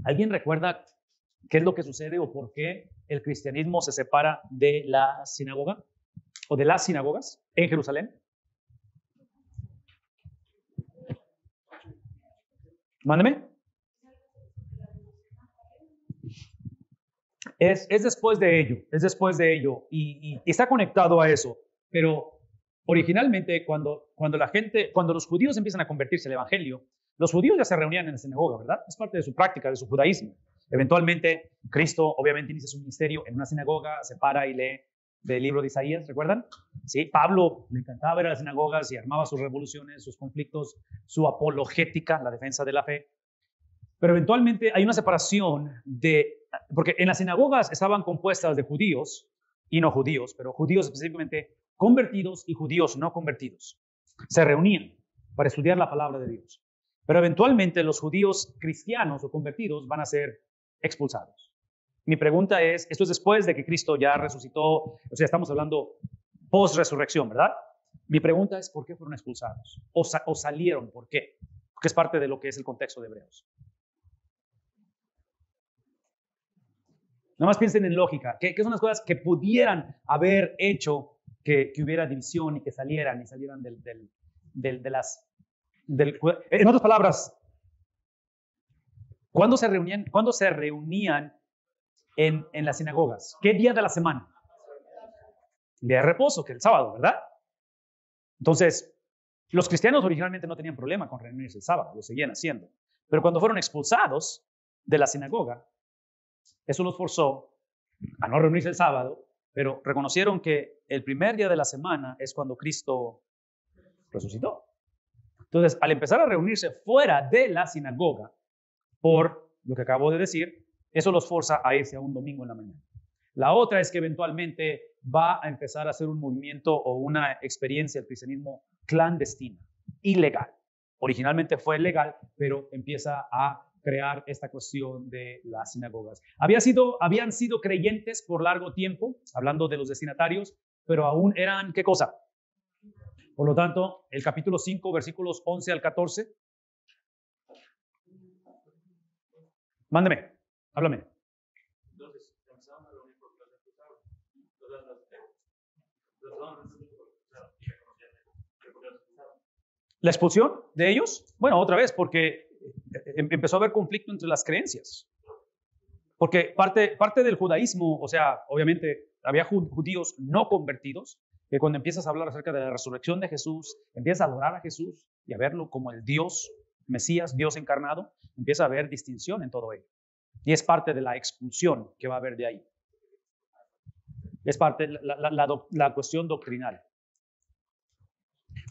¿Alguien recuerda qué es lo que sucede o por qué el cristianismo se separa de la sinagoga o de las sinagogas en Jerusalén? Mándeme. Es después de ello, y está conectado a eso, pero originalmente cuando los judíos empiezan a convertirse al evangelio, los judíos ya se reunían en la sinagoga, ¿verdad? Es parte de su práctica, de su judaísmo. Eventualmente, Cristo obviamente inicia su ministerio en una sinagoga, se para y lee del libro de Isaías, ¿recuerdan? Sí, Pablo le encantaba ir a las sinagogas y armaba sus revoluciones, sus conflictos, su apologética, la defensa de la fe. Pero eventualmente hay una separación porque en las sinagogas estaban compuestas de judíos y no judíos, pero judíos específicamente convertidos y judíos no convertidos. Se reunían para estudiar la palabra de Dios. Pero eventualmente los judíos cristianos o convertidos van a ser expulsados. Mi pregunta es, esto es después de que Cristo ya resucitó, o sea, estamos hablando post-resurrección, ¿verdad? Mi pregunta es, ¿por qué fueron expulsados? ¿O salieron? ¿Por qué? Porque es parte de lo que es el contexto de Hebreos. Nada más piensen en lógica, que son las cosas que pudieran haber hecho que hubiera división y que salieran de las... en otras palabras, ¿cuándo se reunían en las sinagogas? ¿Qué día de la semana? El día de reposo, que es el sábado, ¿verdad? Entonces, los cristianos originalmente no tenían problema con reunirse el sábado, lo seguían haciendo. Pero cuando fueron expulsados de la sinagoga, eso los forzó a no reunirse el sábado, pero reconocieron que el primer día de la semana es cuando Cristo resucitó. Entonces, al empezar a reunirse fuera de la sinagoga, por lo que acabo de decir, eso los forza a irse a un domingo en la mañana. La otra es que eventualmente va a empezar a hacer un movimiento o una experiencia del cristianismo clandestina, ilegal. Originalmente fue legal, pero empieza a crear esta cuestión de las sinagogas. Habían sido creyentes por largo tiempo, hablando de los destinatarios, pero aún eran, ¿qué cosa? Por lo tanto, el capítulo 5, versículos 11 al 14. Mándeme, háblame. Entonces, empezaron a reunir porque los expulsaron. ¿La expulsión de ellos? Bueno, otra vez, porque empezó a haber conflicto entre las creencias. Porque parte del judaísmo, o sea, obviamente había judíos no convertidos, que cuando empiezas a hablar acerca de la resurrección de Jesús, empiezas a adorar a Jesús y a verlo como el Dios, Mesías, Dios encarnado, empieza a haber distinción en todo ello. Y es parte de la expulsión que va a haber de ahí. Es parte de la cuestión doctrinal.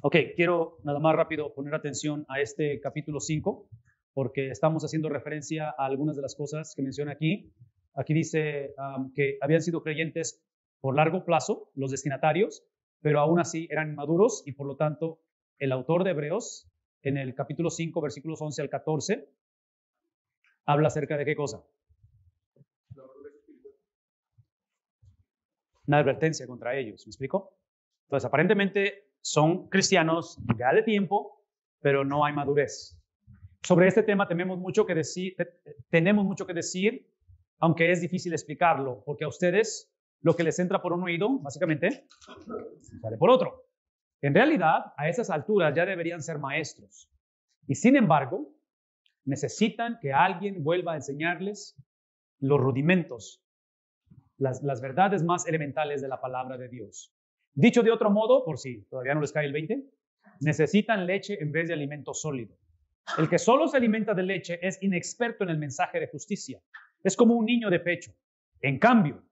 Ok, quiero nada más rápido poner atención a este capítulo 5, porque estamos haciendo referencia a algunas de las cosas que menciona aquí. Aquí dice que habían sido creyentes por largo plazo, los destinatarios, pero aún así eran inmaduros y por lo tanto el autor de Hebreos, en el capítulo 5, versículos 11 al 14, habla acerca de qué cosa. Una advertencia contra ellos, ¿me explico? Entonces, aparentemente son cristianos ya de tiempo, pero no hay madurez. Sobre este tema tenemos mucho que decir, aunque es difícil explicarlo, porque a ustedes lo que les entra por un oído, básicamente, sale por otro. En realidad, a esas alturas ya deberían ser maestros. Y sin embargo, necesitan que alguien vuelva a enseñarles los rudimentos, las verdades más elementales de la palabra de Dios. Dicho de otro modo, por si todavía no les cae el 20, necesitan leche en vez de alimento sólido. El que solo se alimenta de leche es inexperto en el mensaje de justicia. Es como un niño de pecho. En cambio,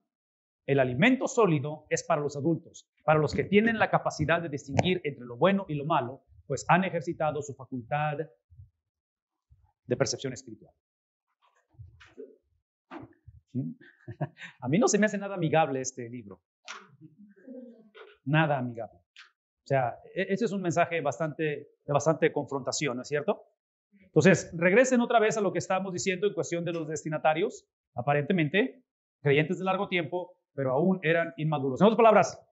el alimento sólido es para los adultos, para los que tienen la capacidad de distinguir entre lo bueno y lo malo, pues han ejercitado su facultad de percepción espiritual. A mí no se me hace nada amigable este libro. Nada amigable. O sea, ese es un mensaje de bastante confrontación, ¿no es cierto? Entonces, regresen otra vez a lo que estábamos diciendo en cuestión de los destinatarios. Aparentemente, creyentes de largo tiempo, pero aún eran inmaduros. En otras palabras,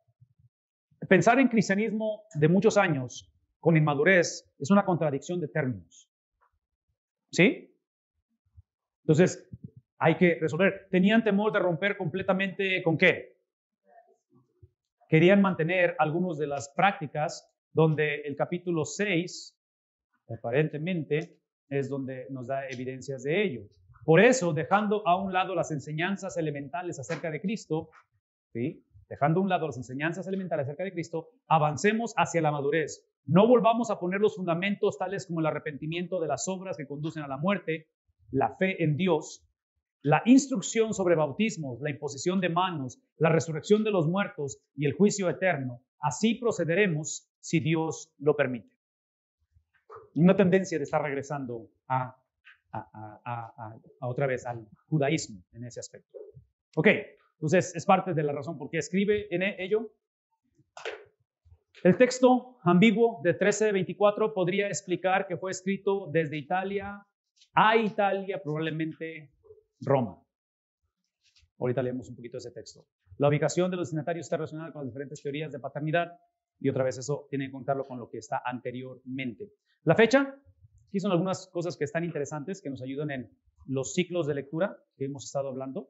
pensar en cristianismo de muchos años con inmadurez es una contradicción de términos. ¿Sí? Entonces, hay que resolver. Tenían temor de romper completamente ¿con qué? Querían mantener algunas de las prácticas donde el capítulo 6, aparentemente, es donde nos da evidencias de ello. Por eso, dejando a un lado las enseñanzas elementales acerca de Cristo, ¿sí? dejando a un lado las enseñanzas elementales acerca de Cristo, avancemos hacia la madurez. No volvamos a poner los fundamentos tales como el arrepentimiento de las obras que conducen a la muerte, la fe en Dios, la instrucción sobre bautismos, la imposición de manos, la resurrección de los muertos y el juicio eterno. Así procederemos si Dios lo permite. Una tendencia de estar regresando a otra vez al judaísmo en ese aspecto. Ok, entonces es parte de la razón por qué escribe en ello. El texto ambiguo de 13:24 podría explicar que fue escrito desde Italia a Italia, probablemente Roma. Ahorita leemos un poquito ese texto. La ubicación de los destinatarios está relacionada con las diferentes teorías de paternidad y otra vez eso tiene que contarlo con lo que está anteriormente. La fecha, aquí son algunas cosas que están interesantes que nos ayudan en los ciclos de lectura que hemos estado hablando.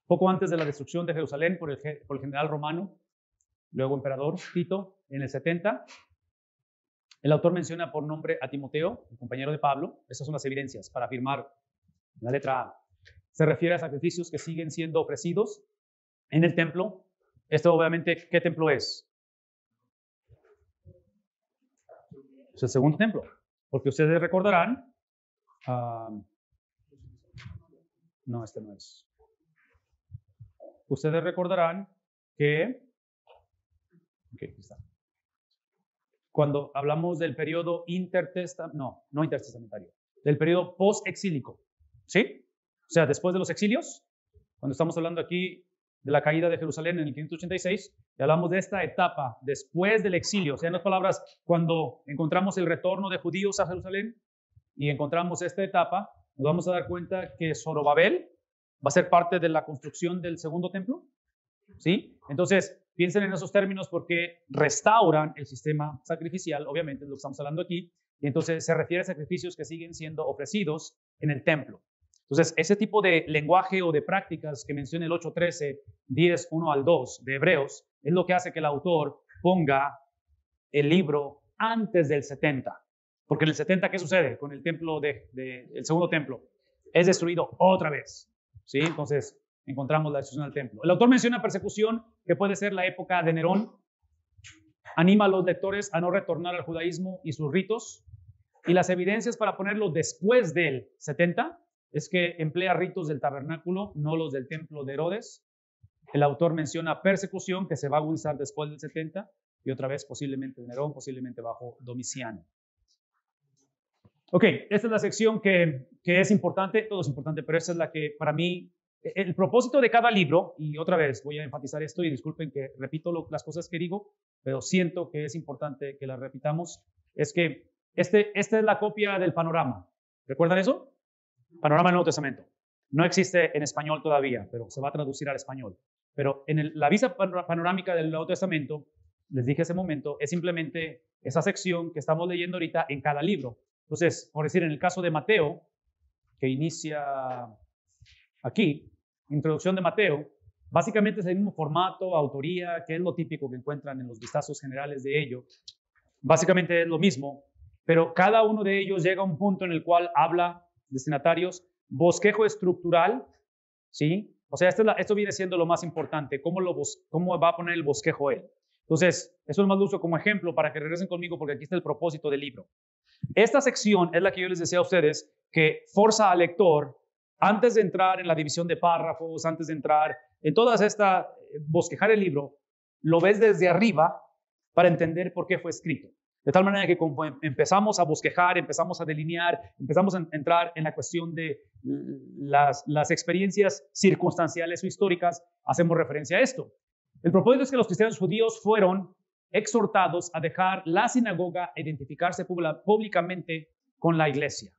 Poco antes de la destrucción de Jerusalén por el general romano, luego emperador Tito, en el 70, el autor menciona por nombre a Timoteo, el compañero de Pablo. Estas son las evidencias para afirmar la letra A. Se refiere a sacrificios que siguen siendo ofrecidos en el templo. Esto obviamente, ¿qué templo es? Es el segundo templo, porque ustedes recordarán, no, este no es. Ustedes recordarán que, okay, aquí está. Cuando hablamos del periodo no intertestamentario, del periodo post-exílico, ¿sí? O sea, después de los exilios, cuando estamos hablando aquí de la caída de Jerusalén en el 586, y hablamos de esta etapa después del exilio, o sea, en otras palabras, cuando encontramos el retorno de judíos a Jerusalén y encontramos esta etapa, nos vamos a dar cuenta que Zorobabel va a ser parte de la construcción del segundo templo, ¿sí? Entonces, piensen en esos términos porque restauran el sistema sacrificial, obviamente es lo que estamos hablando aquí, y entonces se refiere a sacrificios que siguen siendo ofrecidos en el templo. Entonces, ese tipo de lenguaje o de prácticas que menciona el 8:13, 10, 1 al 2 de Hebreos, es lo que hace que el autor ponga el libro antes del 70. Porque en el 70, ¿qué sucede con el templo el segundo templo? Es destruido otra vez, ¿sí? Entonces, encontramos la destrucción del templo. El autor menciona persecución, que puede ser la época de Nerón. Anima a los lectores a no retornar al judaísmo y sus ritos. Y las evidencias para ponerlo después del 70 es que emplea ritos del tabernáculo, no los del templo de Herodes. El autor menciona persecución, que se va a agudizar después del 70, y otra vez posiblemente de Nerón, posiblemente bajo Domiciano. Ok, esta es la sección que es importante, todo es importante, pero esta es la que para mí, el propósito de cada libro, y otra vez voy a enfatizar esto y disculpen que repito las cosas que digo, pero siento que es importante que las repitamos, es que esta es la copia del panorama. ¿Recuerdan eso? Panorama del Nuevo Testamento. No existe en español todavía, pero se va a traducir al español. Pero en la vista panorámica del Nuevo Testamento, les dije hace un momento, es simplemente esa sección que estamos leyendo ahorita en cada libro. Entonces, por decir, en el caso de Mateo, que inicia aquí, introducción de Mateo, básicamente es el mismo formato, autoría, que es lo típico que encuentran en los vistazos generales de ello. Básicamente es lo mismo, pero cada uno de ellos llega a un punto en el cual habla destinatarios, bosquejo estructural, ¿sí? O sea, esto viene siendo lo más importante, cómo va a poner el bosquejo él. Entonces, eso es más lo uso como ejemplo para que regresen conmigo porque aquí está el propósito del libro. Esta sección es la que yo les decía a ustedes que forza al lector, antes de entrar en la división de párrafos, antes de entrar en todas estas, bosquejar el libro, lo ves desde arriba para entender por qué fue escrito. De tal manera que como empezamos a bosquejar, empezamos a delinear, empezamos a entrar en la cuestión de las experiencias circunstanciales o históricas, hacemos referencia a esto. El propósito es que los cristianos judíos fueron exhortados a dejar la sinagoga e identificarse públicamente con la iglesia.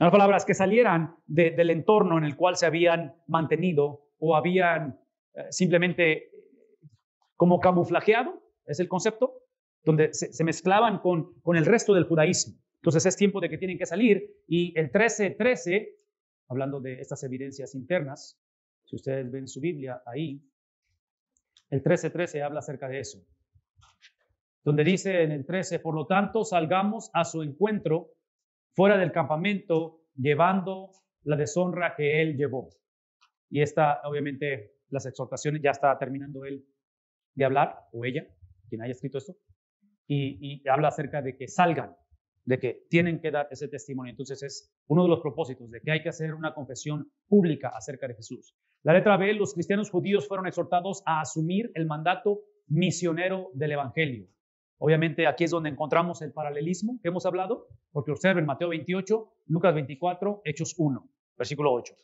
En otras palabras, que salieran del entorno en el cual se habían mantenido o habían simplemente como camuflajeado, es el concepto, donde se mezclaban con el resto del judaísmo. Entonces es tiempo de que tienen que salir y el 13:13, hablando de estas evidencias internas, si ustedes ven su Biblia ahí, el 13:13 habla acerca de eso, donde dice en el 13, por lo tanto salgamos a su encuentro fuera del campamento llevando la deshonra que él llevó. Y esta obviamente las exhortaciones, ya está terminando él de hablar, o ella, quien haya escrito esto, y habla acerca de que salgan, de que tienen que dar ese testimonio. Entonces es uno de los propósitos de que hay que hacer una confesión pública acerca de Jesús. La letra B, los cristianos judíos fueron exhortados a asumir el mandato misionero del evangelio. Obviamente aquí es donde encontramos el paralelismo que hemos hablado, porque observen Mateo 28, Lucas 24, Hechos 1, versículo 8.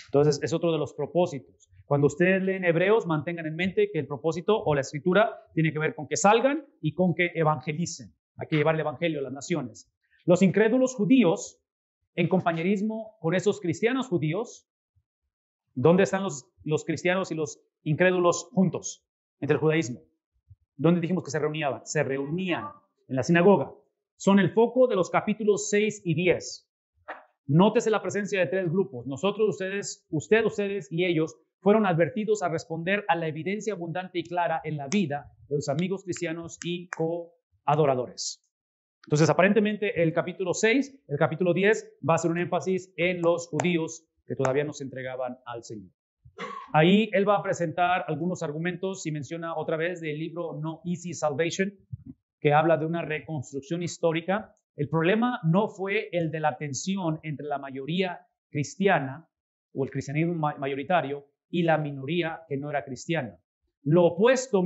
Entonces es otro de los propósitos. Cuando ustedes leen Hebreos, mantengan en mente que el propósito o la escritura tiene que ver con que salgan y con que evangelicen. Hay que llevar el evangelio a las naciones. Los incrédulos judíos, en compañerismo con esos cristianos judíos, ¿dónde están los cristianos y los incrédulos juntos entre el judaísmo? ¿Dónde dijimos que se reunían? Se reunían en la sinagoga. Son el foco de los capítulos 6 y 10. Nótese la presencia de tres grupos. Nosotros, ustedes y ellos fueron advertidos a responder a la evidencia abundante y clara en la vida de los amigos cristianos y coadoradores. Entonces, aparentemente, el capítulo 6, el capítulo 10 va a hacer un énfasis en los judíos que todavía no se entregaban al Señor. Ahí él va a presentar algunos argumentos y menciona otra vez del libro No Easy Salvation, que habla de una reconstrucción histórica. El problema no fue el de la tensión entre la mayoría cristiana o el cristianismo mayoritario y la minoría que no era cristiana. Lo opuesto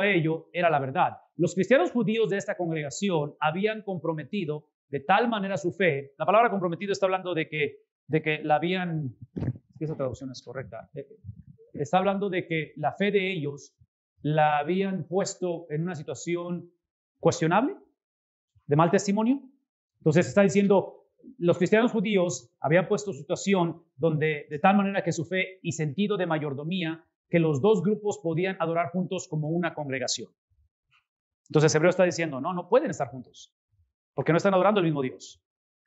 a ello era la verdad. Los cristianos judíos de esta congregación habían comprometido de tal manera su fe. La palabra comprometido está hablando de que la habían... Esa traducción es correcta. Está hablando de que la fe de ellos la habían puesto en una situación cuestionable, de mal testimonio. Entonces está diciendo, los cristianos judíos habían puesto su situación donde de tal manera que su fe y sentido de mayordomía, que los dos grupos podían adorar juntos como una congregación. Entonces Hebreo está diciendo, no pueden estar juntos, porque no están adorando al mismo Dios.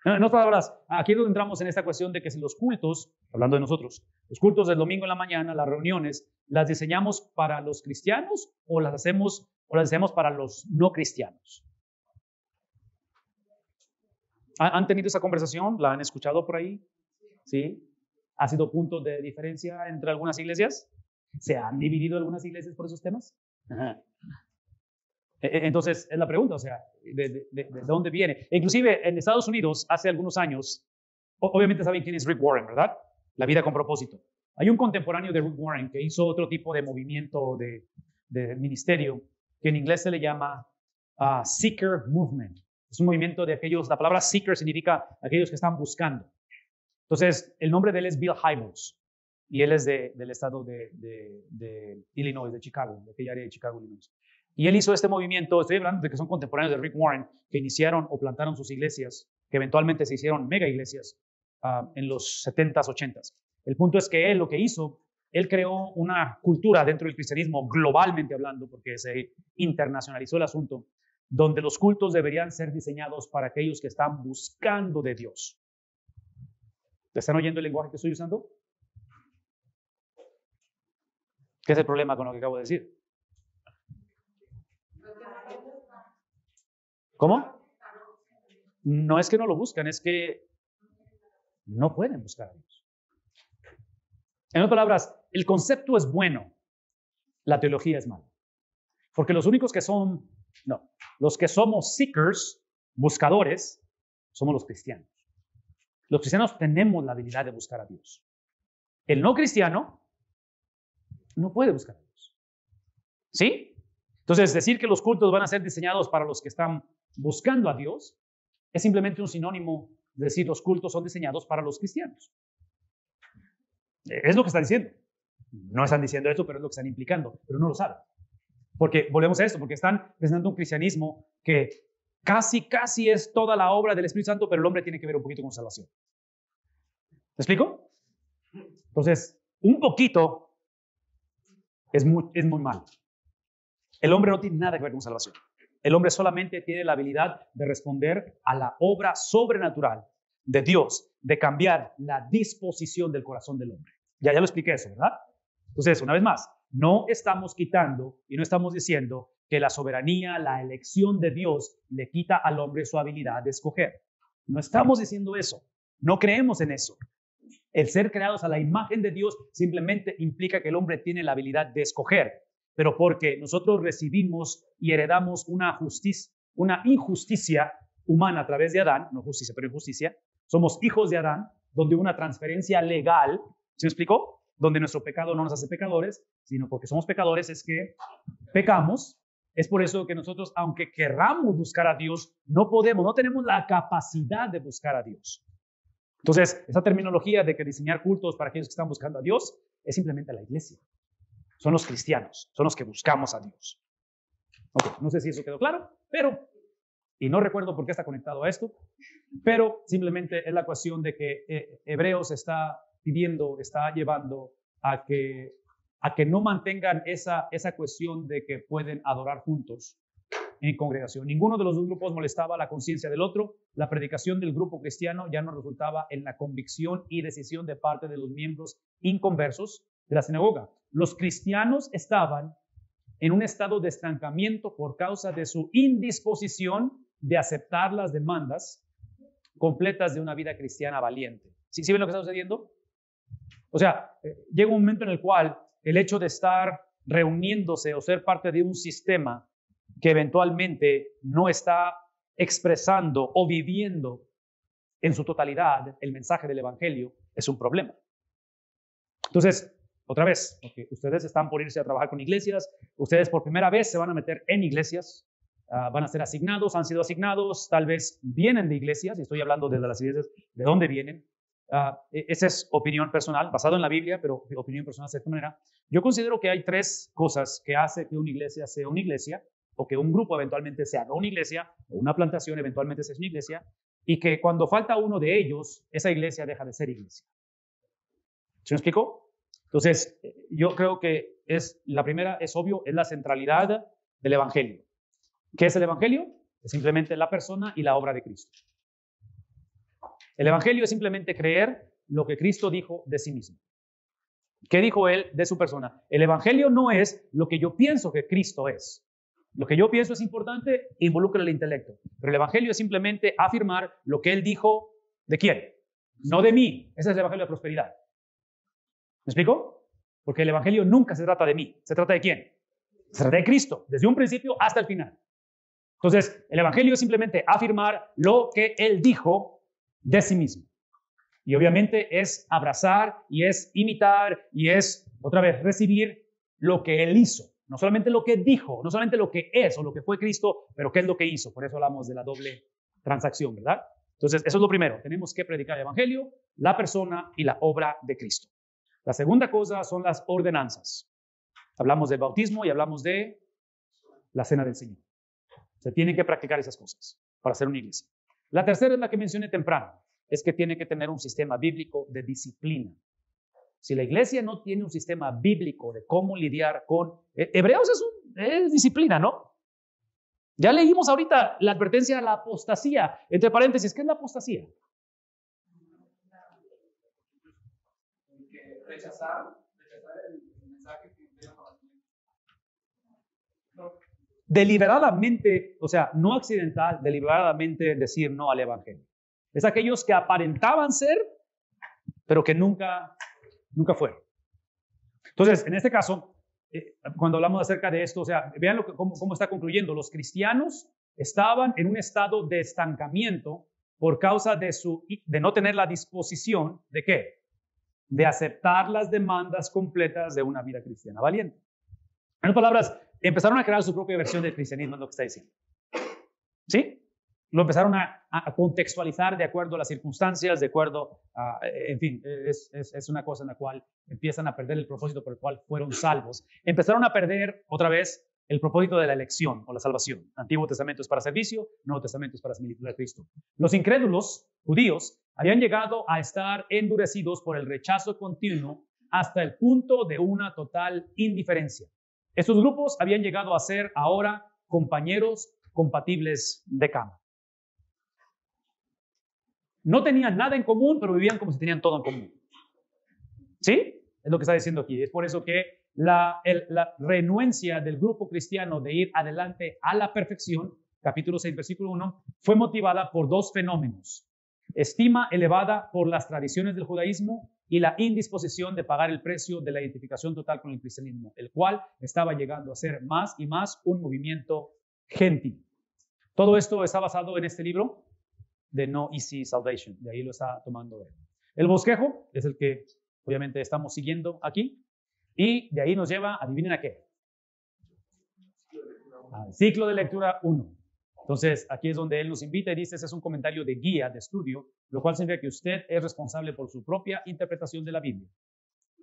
En otras palabras, aquí es donde entramos en esta cuestión de que si los cultos, hablando de nosotros, los cultos del domingo en la mañana, las reuniones, ¿las diseñamos para los cristianos o las hacemos para los no cristianos? ¿Han tenido esa conversación? ¿La han escuchado por ahí? ¿Sí? ¿Ha sido punto de diferencia entre algunas iglesias? ¿Se han dividido algunas iglesias por esos temas? Ajá. Entonces, es la pregunta, o sea, ¿de dónde viene? Inclusive en Estados Unidos, hace algunos años, obviamente saben quién es Rick Warren, ¿verdad? La vida con propósito. Hay un contemporáneo de Rick Warren que hizo otro tipo de movimiento de ministerio, que en inglés se le llama Seeker Movement. Es un movimiento de aquellos, la palabra seeker significa aquellos que están buscando. Entonces, el nombre de él es Bill Hybels, y él es del estado de Illinois, de Chicago, de aquella área de Chicago, Illinois. Y él hizo este movimiento, estoy hablando de que son contemporáneos de Rick Warren, que iniciaron o plantaron sus iglesias, que eventualmente se hicieron mega iglesias en los 70s, 80s. El punto es que él lo que hizo, él creó una cultura dentro del cristianismo, globalmente hablando, porque se internacionalizó el asunto, donde los cultos deberían ser diseñados para aquellos que están buscando de Dios. ¿Están oyendo el lenguaje que estoy usando? ¿Qué es el problema con lo que acabo de decir? ¿Cómo? No es que no lo buscan, es que no pueden buscar a Dios. En otras palabras, el concepto es bueno, la teología es mala. Porque los que somos seekers, buscadores, somos los cristianos. Los cristianos tenemos la habilidad de buscar a Dios. El no cristiano no puede buscar a Dios. ¿Sí? Entonces, decir que los cultos van a ser diseñados para los que están buscando a Dios es simplemente un sinónimo de decir los cultos son diseñados para los cristianos. Es lo que están diciendo. No están diciendo eso, pero es lo que están implicando, pero no lo saben. Porque volvemos a esto, porque están presentando un cristianismo que casi es toda la obra del Espíritu Santo, pero el hombre tiene que ver un poquito con salvación. ¿Me explico? Entonces, un poquito es muy malo. El hombre no tiene nada que ver con salvación. El hombre solamente tiene la habilidad de responder a la obra sobrenatural de Dios, de cambiar la disposición del corazón del hombre. Ya lo expliqué eso, ¿verdad? Entonces, una vez más, no estamos quitando y no estamos diciendo que la soberanía, la elección de Dios le quita al hombre su habilidad de escoger. No estamos diciendo eso. No creemos en eso. El ser creados a la imagen de Dios simplemente implica que el hombre tiene la habilidad de escoger, pero porque nosotros recibimos y heredamos una injusticia humana a través de Adán, no justicia, pero injusticia, somos hijos de Adán, donde una transferencia legal, ¿se me explicó? Donde nuestro pecado no nos hace pecadores, sino porque somos pecadores es que pecamos. Es por eso que nosotros, aunque querramos buscar a Dios, no podemos, no tenemos la capacidad de buscar a Dios. Entonces, esa terminología de que diseñar cultos para aquellos que están buscando a Dios es simplemente la iglesia. Son los cristianos, son los que buscamos a Dios. Ok, no sé si eso quedó claro, pero, y no recuerdo por qué está conectado a esto, pero simplemente es la cuestión de que Hebreos está pidiendo, está llevando a que no mantengan esa cuestión de que pueden adorar juntos en congregación. Ninguno de los dos grupos molestaba la conciencia del otro. La predicación del grupo cristiano ya no resultaba en la convicción y decisión de parte de los miembros inconversos de la sinagoga. Los cristianos estaban en un estado de estancamiento por causa de su indisposición de aceptar las demandas completas de una vida cristiana valiente. ¿Sí ven lo que está sucediendo? O sea, llega un momento en el cual el hecho de estar reuniéndose o ser parte de un sistema que eventualmente no está expresando o viviendo en su totalidad el mensaje del evangelio es un problema. Entonces, otra vez, okay, ustedes están por irse a trabajar con iglesias, ustedes por primera vez se van a meter en iglesias, van a ser asignados, han sido asignados, tal vez vienen de iglesias, y estoy hablando de las iglesias, de dónde vienen. Esa es opinión personal, basado en la Biblia, pero opinión personal de cierta manera. Yo considero que hay tres cosas que hace que una iglesia sea una iglesia, o que un grupo eventualmente sea no una iglesia, o una plantación eventualmente sea una iglesia, y que cuando falta uno de ellos, esa iglesia deja de ser iglesia. ¿Se me explicó? Entonces, yo creo que la primera es obvio, es la centralidad del evangelio. ¿Qué es el evangelio? Es simplemente la persona y la obra de Cristo. El evangelio es simplemente creer lo que Cristo dijo de sí mismo. ¿Qué dijo él de su persona? El evangelio no es lo que yo pienso que Cristo es. Lo que yo pienso es importante, involucra el intelecto. Pero el evangelio es simplemente afirmar lo que él dijo de quién. No de mí. Ese es el evangelio de prosperidad. ¿Me explico? Porque el evangelio nunca se trata de mí. ¿Se trata de quién? Se trata de Cristo, desde un principio hasta el final. Entonces, el evangelio es simplemente afirmar lo que él dijo de sí mismo. Y obviamente es abrazar y es imitar y es, otra vez, recibir lo que él hizo. No solamente lo que dijo, no solamente lo que es o lo que fue Cristo, pero qué es lo que hizo. Por eso hablamos de la doble transacción, ¿verdad? Entonces, eso es lo primero. Tenemos que predicar el evangelio, la persona y la obra de Cristo. La segunda cosa son las ordenanzas. Hablamos del bautismo y hablamos de la cena del Señor. Se tienen que practicar esas cosas para ser una iglesia. La tercera es la que mencioné temprano, es que tiene que tener un sistema bíblico de disciplina. Si la iglesia no tiene un sistema bíblico de cómo lidiar con... Hebreos es disciplina, ¿no? Ya leímos ahorita la advertencia a la apostasía. Entre paréntesis, ¿qué es la apostasía? Rechazar el mensaje que envía la Deliberadamente, o sea, no accidental, deliberadamente decir no al evangelio. Es aquellos que aparentaban ser, pero que nunca fueron. Entonces, en este caso, cuando hablamos acerca de esto, o sea, vean cómo está concluyendo. Los cristianos estaban en un estado de estancamiento por causa de no tener la disposición de ¿qué? De aceptar las demandas completas de una vida cristiana valiente. En otras palabras, empezaron a crear su propia versión del cristianismo, es lo que está diciendo. ¿Sí? Lo empezaron a contextualizar de acuerdo a las circunstancias, de acuerdo a, en fin, es una cosa en la cual empiezan a perder el propósito por el cual fueron salvos. Empezaron a perder, otra vez, el propósito de la elección o la salvación. Antiguo Testamento es para servicio, Nuevo Testamento es para similitud a Cristo. Los incrédulos judíos habían llegado a estar endurecidos por el rechazo continuo hasta el punto de una total indiferencia. Estos grupos habían llegado a ser ahora compañeros compatibles de cama. No tenían nada en común, pero vivían como si tenían todo en común. ¿Sí? Es lo que está diciendo aquí. Es por eso que la renuencia del grupo cristiano de ir adelante a la perfección, capítulo 6, versículo 1, fue motivada por dos fenómenos. Estima elevada por las tradiciones del judaísmo y la indisposición de pagar el precio de la identificación total con el cristianismo, el cual estaba llegando a ser más y más un movimiento gentil. Todo esto está basado en este libro de No Easy Salvation, de ahí lo está tomando él. El bosquejo es el que obviamente estamos siguiendo aquí, y de ahí nos lleva, adivinen a qué, al ciclo de lectura 1. Entonces, aquí es donde él nos invita y dice, ese es un comentario de guía, de estudio, lo cual significa que usted es responsable por su propia interpretación de la Biblia.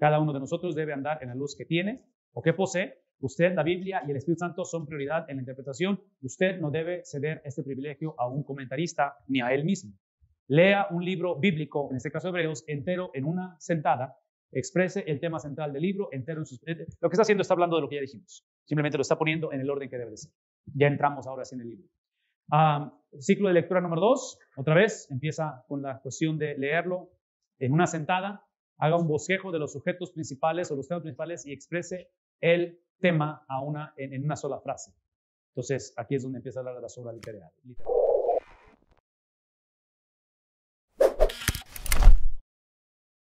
Cada uno de nosotros debe andar en la luz que tiene o que posee. Usted, la Biblia y el Espíritu Santo son prioridad en la interpretación. Usted no debe ceder este privilegio a un comentarista ni a él mismo. Lea un libro bíblico, en este caso Hebreos, entero en una sentada, exprese el tema central del libro entero en sus... Lo que está haciendo está hablando de lo que ya dijimos. Simplemente lo está poniendo en el orden que debe de ser. Ya entramos ahora sí en el libro. Ciclo de lectura número 2, otra vez, empieza con la cuestión de leerlo en una sentada, haga un bosquejo de los sujetos principales o los temas principales y exprese el tema en una sola frase. Entonces, aquí es donde empieza a hablar de la obra literaria.